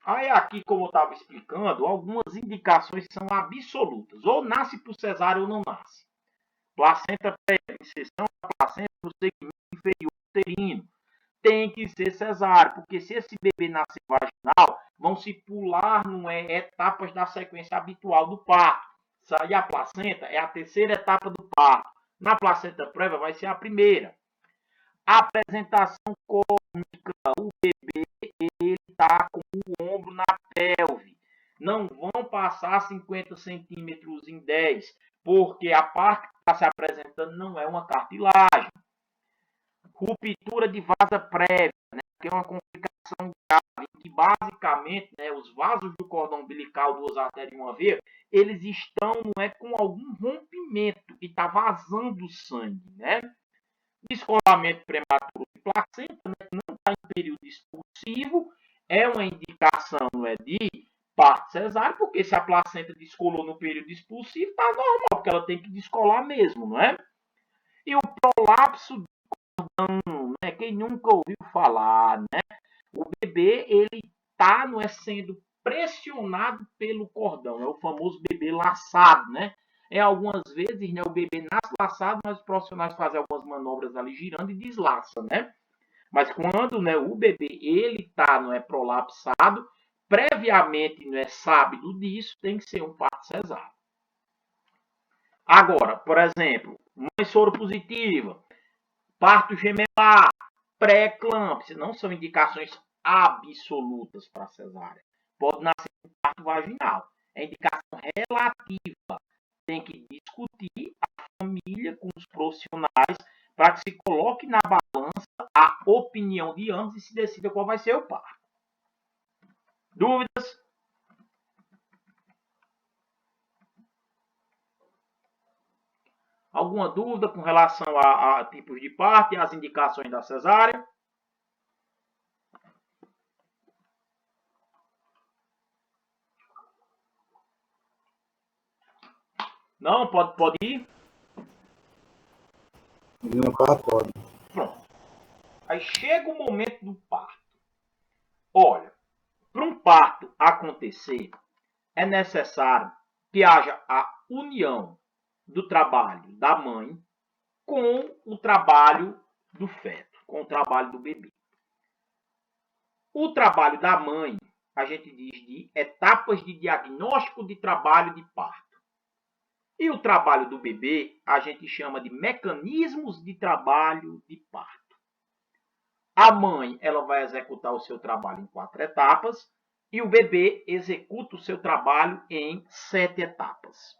[SPEAKER 1] Aí aqui, como eu estava explicando, algumas indicações são absolutas. Ou nasce por cesárea ou não nasce. Placenta prévia, inserção da placenta no segmento inferior uterino. Tem que ser cesárea, porque se esse bebê nascer vaginal, vão se pular etapas da sequência habitual do parto. Sair a placenta é a terceira etapa do parto. Na placenta prévia vai ser a primeira. A apresentação cômica, o bebê ele está com o ombro na pelve. Não vão passar 50 centímetros em 10, porque a parte que está se apresentando não é uma cartilagem. Ruptura de vasa prévia, né, que é uma complicação grave, em que basicamente, né, os vasos do cordão umbilical, duas artérias e uma veia, eles estão com algum rompimento e está vazando sangue, né? Descolamento prematuro de placenta, né, que não está em período expulsivo, é uma indicação de parto cesáreo, porque se a placenta descolou no período expulsivo, está normal, porque ela tem que descolar mesmo, não é? E o prolapso né? Quem nunca ouviu falar, né? O bebê ele está sendo pressionado pelo cordão, é o famoso bebê laçado, né? Algumas vezes, né, o bebê nasce laçado, mas os profissionais fazem algumas manobras ali girando e deslaça, né? Mas quando, né, o bebê ele está prolapsado, previamente sábio disso, tem que ser um parto cesáreo. Agora, por exemplo, mãe soro positiva, parto gemelar, pré-eclâmpsia, não são indicações absolutas para cesárea. Pode nascer um parto vaginal. É indicação relativa. Tem que discutir a família com os profissionais para que se coloque na balança a opinião de ambos e se decida qual vai ser o parto. Dúvidas? Alguma dúvida com relação a tipos de parto e as indicações da cesárea? Não? Pode ir?
[SPEAKER 2] No parto pode.
[SPEAKER 1] Pronto. Aí chega o momento do parto. Olha, para um parto acontecer, é necessário que haja a união do trabalho da mãe com o trabalho do feto, com o trabalho do bebê. O trabalho da mãe, a gente diz de etapas de diagnóstico de trabalho de parto. E o trabalho do bebê, a gente chama de mecanismos de trabalho de parto. A mãe, ela vai executar o seu trabalho em 4 etapas e o bebê executa o seu trabalho em 7 etapas.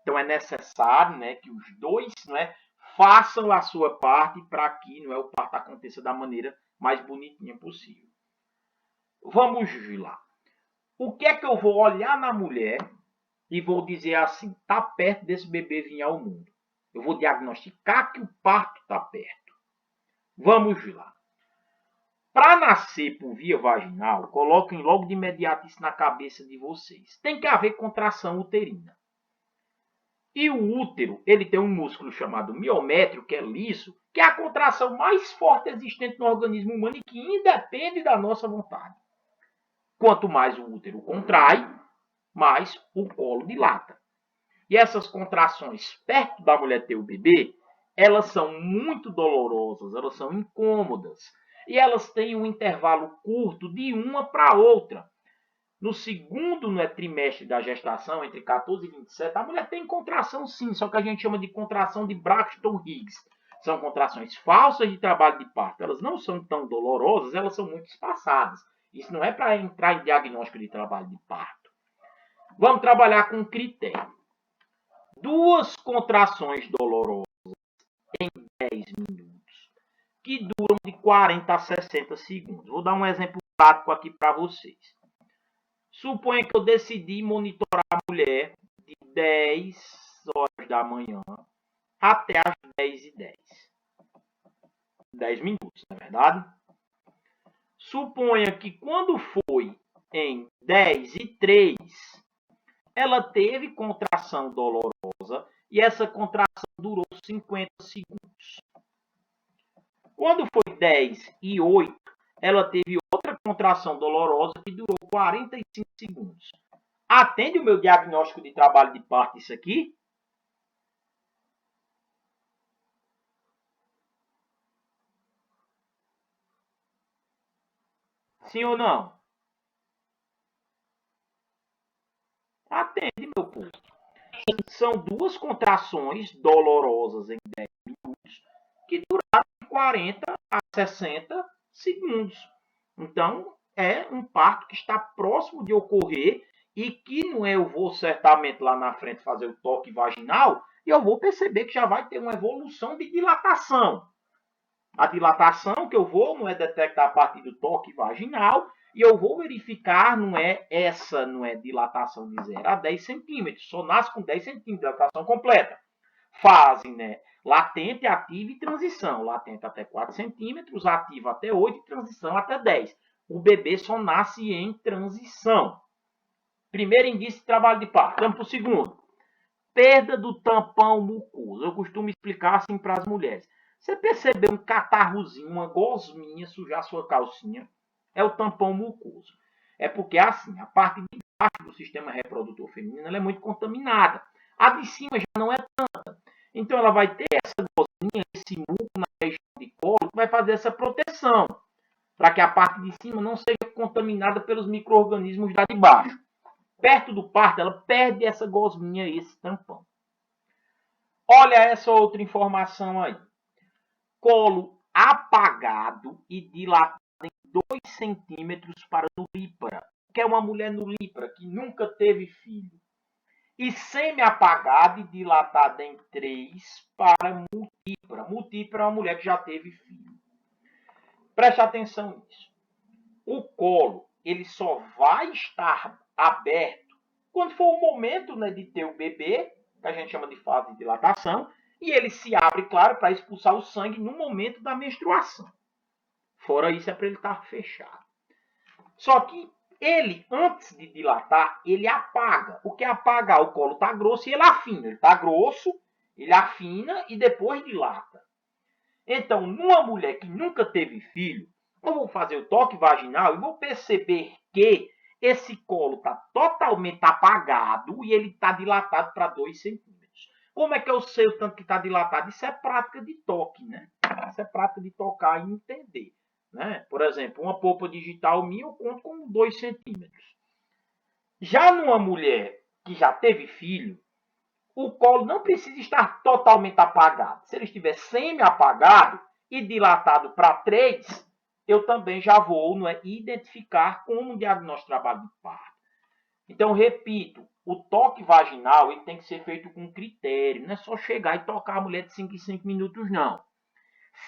[SPEAKER 1] Então é necessário, né, que os dois, né, façam a sua parte para que o parto aconteça da maneira mais bonitinha possível. Vamos lá. O que é que eu vou olhar na mulher e vou dizer assim, está perto desse bebê vir ao mundo? Eu vou diagnosticar que o parto está perto. Vamos lá. Para nascer por via vaginal, coloquem logo de imediato isso na cabeça de vocês. Tem que haver contração uterina. E o útero, ele tem um músculo chamado miométrio, que é liso, que é a contração mais forte existente no organismo humano e que independe da nossa vontade. Quanto mais o útero contrai, mais o colo dilata. E essas contrações perto da mulher ter o bebê, elas são muito dolorosas, elas são incômodas. E elas têm um intervalo curto de uma para outra. No segundo trimestre da gestação, entre 14 e 27, a mulher tem contração sim, só que a gente chama de contração de Braxton Hicks. são contrações falsas de trabalho de parto. Elas não são tão dolorosas, elas são muito espaçadas. Isso não é para entrar em diagnóstico de trabalho de parto. Vamos trabalhar com critério. 2 contrações dolorosas em 10 minutos, que duram de 40 a 60 segundos. Vou dar um exemplo prático aqui para vocês. Suponha que eu decidi monitorar a mulher de 10 horas da manhã até as 10h10. 10 minutos, não é verdade? Suponha que quando foi em 10h03, ela teve contração dolorosa e essa contração durou 50 segundos. Quando foi 10h08, ela teve outra contração dolorosa que durou 45 segundos. Atende o meu diagnóstico de trabalho de parto isso aqui? Sim ou não? Atende, meu povo. São 2 contrações dolorosas em 10 minutos que duraram de 40 a 60 segundos. Então, é um parto que está próximo de ocorrer e que não é eu vou certamente lá na frente fazer o toque vaginal e eu vou perceber que já vai ter uma evolução de dilatação. A dilatação que eu vou não é detectar a partir do toque vaginal e eu vou verificar, não é dilatação de 0 a 10 centímetros, só nasce com 10 centímetros, dilatação completa. Fase, latente, ativa e transição. Latente até 4 centímetros, ativa até 8 e transição até 10. O bebê só nasce em transição. Primeiro indício de trabalho de parto. Vamos para o segundo. Perda do tampão mucoso. Eu costumo explicar assim para as mulheres. Você percebeu um catarrozinho, uma gosminha sujar sua calcinha? É o tampão mucoso. É porque assim, a parte de baixo do sistema reprodutor feminino ela é muito contaminada. A de cima já não é tanta. Então ela vai ter essa gosminha, esse muco na região de colo, que vai fazer essa proteção, para que a parte de cima não seja contaminada pelos micro-organismos da de baixo. Perto do parto, ela perde essa gosminha, esse tampão. Olha essa outra informação aí. Colo apagado e dilatado em 2 centímetros para nulípara, que é uma mulher nulípara que nunca teve filho. E semi-apagado e dilatado em 3 para multípara. Multípara é uma mulher que já teve filho. Preste atenção nisso. O colo ele só vai estar aberto quando for o momento de ter o bebê, que a gente chama de fase de dilatação, e ele se abre, claro, para expulsar o sangue no momento da menstruação. Fora isso, é para ele estar fechado. Só que ele, antes de dilatar, ele apaga. Porque apagar o colo está grosso e ele afina. Ele está grosso, ele afina e depois dilata. Então, numa mulher que nunca teve filho, eu vou fazer o toque vaginal e vou perceber que esse colo está totalmente apagado e ele está dilatado para 2 centímetros. Como é que eu sei o tanto que está dilatado? Isso é prática de toque, né? Isso é prática de tocar e entender. Né? Por exemplo, uma polpa digital minha eu conto com 2 centímetros. Já numa mulher que já teve filho, o colo não precisa estar totalmente apagado. Se ele estiver semi-apagado e dilatado para 3, eu também já vou identificar como um diagnóstico de trabalho de parto. Então, repito, o toque vaginal ele tem que ser feito com critério. Não é só chegar e tocar a mulher de 5 em 5 minutos, não.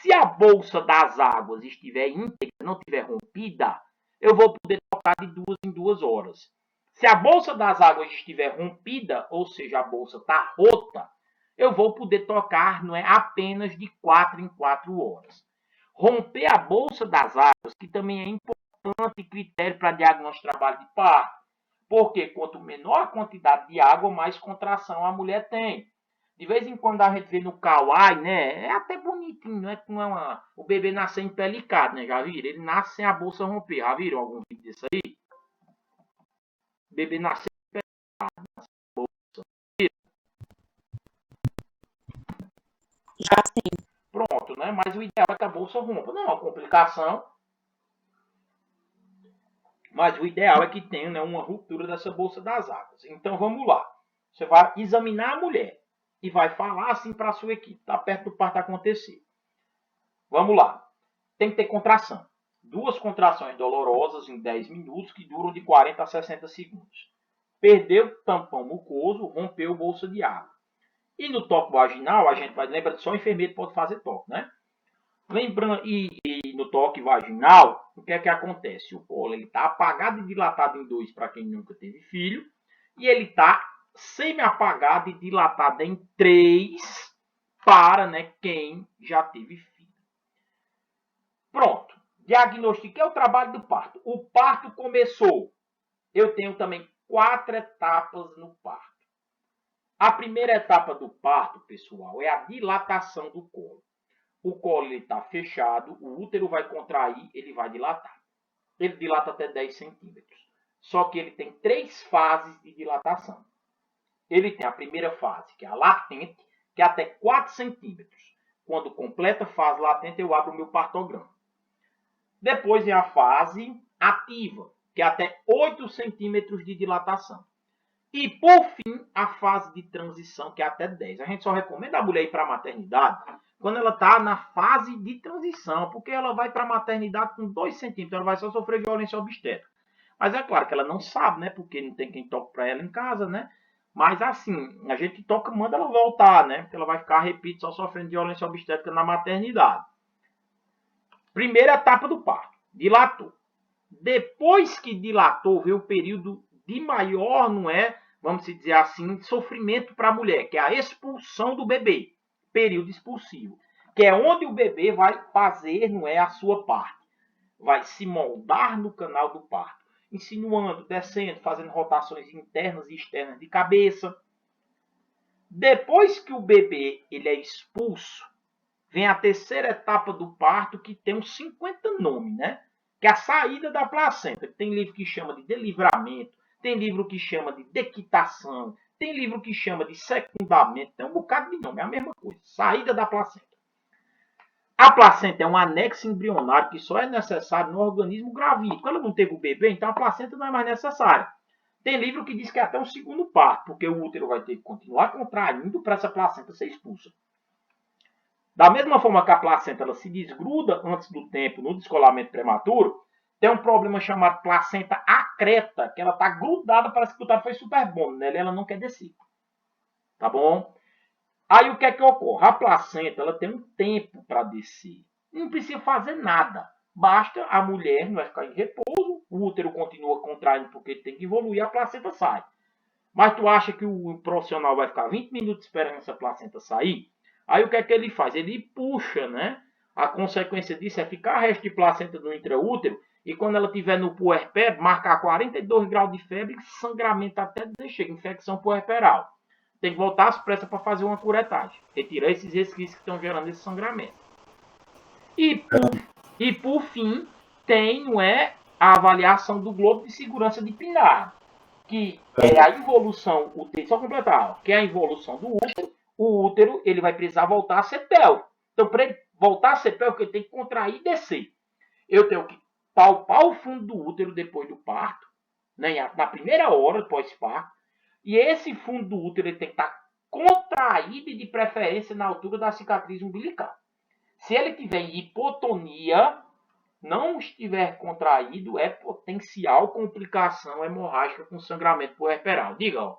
[SPEAKER 1] Se a bolsa das águas estiver íntegra, não estiver rompida, eu vou poder tocar de 2 em 2 horas. Se a bolsa das águas estiver rompida, ou seja, a bolsa está rota, eu vou poder tocar apenas de 4 em 4 horas. Romper a bolsa das águas, que também é importante critério para diagnóstico de trabalho de parto, porque quanto menor a quantidade de água, mais contração a mulher tem. De vez em quando a gente vê no Kawaii, é até bonitinho, o bebê nasce empelicado, já viram? Ele nasce sem a bolsa romper, já viram algum vídeo disso aí? O bebê nasce empelicado, nasce sem a bolsa.
[SPEAKER 3] Já sim.
[SPEAKER 1] Pronto, mas o ideal é que a bolsa rompa. Não é uma complicação, mas o ideal é que tenha uma ruptura dessa bolsa das águas. Então vamos lá. Você vai examinar a mulher e vai falar assim para a sua equipe. Está perto do parto acontecer. Vamos lá. Tem que ter contração. 2 contrações dolorosas em 10 minutos que duram de 40 a 60 segundos. Perdeu o tampão mucoso, rompeu bolsa de água. E no toque vaginal, a gente vai lembrar que só o enfermeiro pode fazer toque, né? Lembrando, e no toque vaginal, o que é que acontece? O colo está apagado e dilatado em 2 para quem nunca teve filho, e ele está semi-apagado e dilatado em 3 para, né, quem já teve filho. Pronto. Diagnostiquei o trabalho do parto. O parto começou. Eu tenho também 4 etapas no parto. A primeira etapa do parto, pessoal, é a dilatação do colo. O colo está fechado, o útero vai contrair, ele vai dilatar. Ele dilata até 10 centímetros. Só que ele tem 3 fases de dilatação. Ele tem a primeira fase, que é a latente, que é até 4 centímetros. Quando completa a fase latente, eu abro o meu partograma. Depois vem a fase ativa, que é até 8 centímetros de dilatação. E, por fim, a fase de transição, que é até 10. A gente só recomenda a mulher ir para a maternidade quando ela está na fase de transição, porque ela vai para a maternidade com 2 centímetros, ela vai só sofrer violência obstétrica. Mas é claro que ela não sabe, né? Porque não tem quem toque para ela em casa, né? Mas assim, a gente toca, manda ela voltar, né? Porque ela vai ficar, repito, só sofrendo violência obstétrica na maternidade. Primeira etapa do parto, dilatou. Depois que dilatou, veio o período de maior, não é, vamos dizer assim, sofrimento para a mulher, que é a expulsão do bebê, período expulsivo, que é onde o bebê vai fazer, não é, a sua parte, vai se moldar no canal do parto, insinuando, descendo, fazendo rotações internas e externas de cabeça. Depois que o bebê ele é expulso, vem a terceira etapa do parto, que tem uns 50 nomes, né? Que é a saída da placenta. Tem livro que chama de delivramento, tem livro que chama de dequitação, tem livro que chama de secundamento, tem um bocado de nome, é a mesma coisa. Saída da placenta. A placenta é um anexo embrionário que só é necessário no organismo gravídico. Quando ela não teve o bebê, então a placenta não é mais necessária. Tem livro que diz que é até um segundo parto, porque o útero vai ter que continuar contraindo para essa placenta ser expulsa. Da mesma forma que a placenta ela se desgruda antes do tempo no descolamento prematuro, tem um problema chamado placenta acreta, que ela está grudada, parece que o grudado foi super bom, né? Ela não quer descer. Tá bom? Aí o que é que ocorre? A placenta ela tem um tempo para descer. Não precisa fazer nada. Basta a mulher não vai ficar em repouso, o útero continua contraindo porque tem que evoluir, a placenta sai. Mas tu acha que o profissional vai ficar 20 minutos esperando essa placenta sair? Aí o que é que ele faz? Ele puxa, né? A consequência disso é ficar a resto de placenta no intraútero e quando ela estiver no puerpério, marcar 42 graus de febre e sangramento até dizer chega, infecção puerperal. Tem que voltar às pressas para fazer uma curetagem. Retirar esses resquícios que estão gerando esse sangramento. E por fim, tem, não é, a avaliação do globo de segurança de Pinard, que é a evolução, só completar, que é a evolução do útero. O útero ele vai precisar voltar a ser pélvico. Então, para ele voltar a ser pélvico, ele tem que contrair e descer. Eu tenho que palpar o fundo do útero depois do parto, né, na primeira hora pós-parto, e esse fundo do útero ele tem que estar contraído e de preferência na altura da cicatriz umbilical. Se ele tiver em hipotonia, não estiver contraído, é potencial complicação hemorrágica com sangramento puerperal. Diga, ó.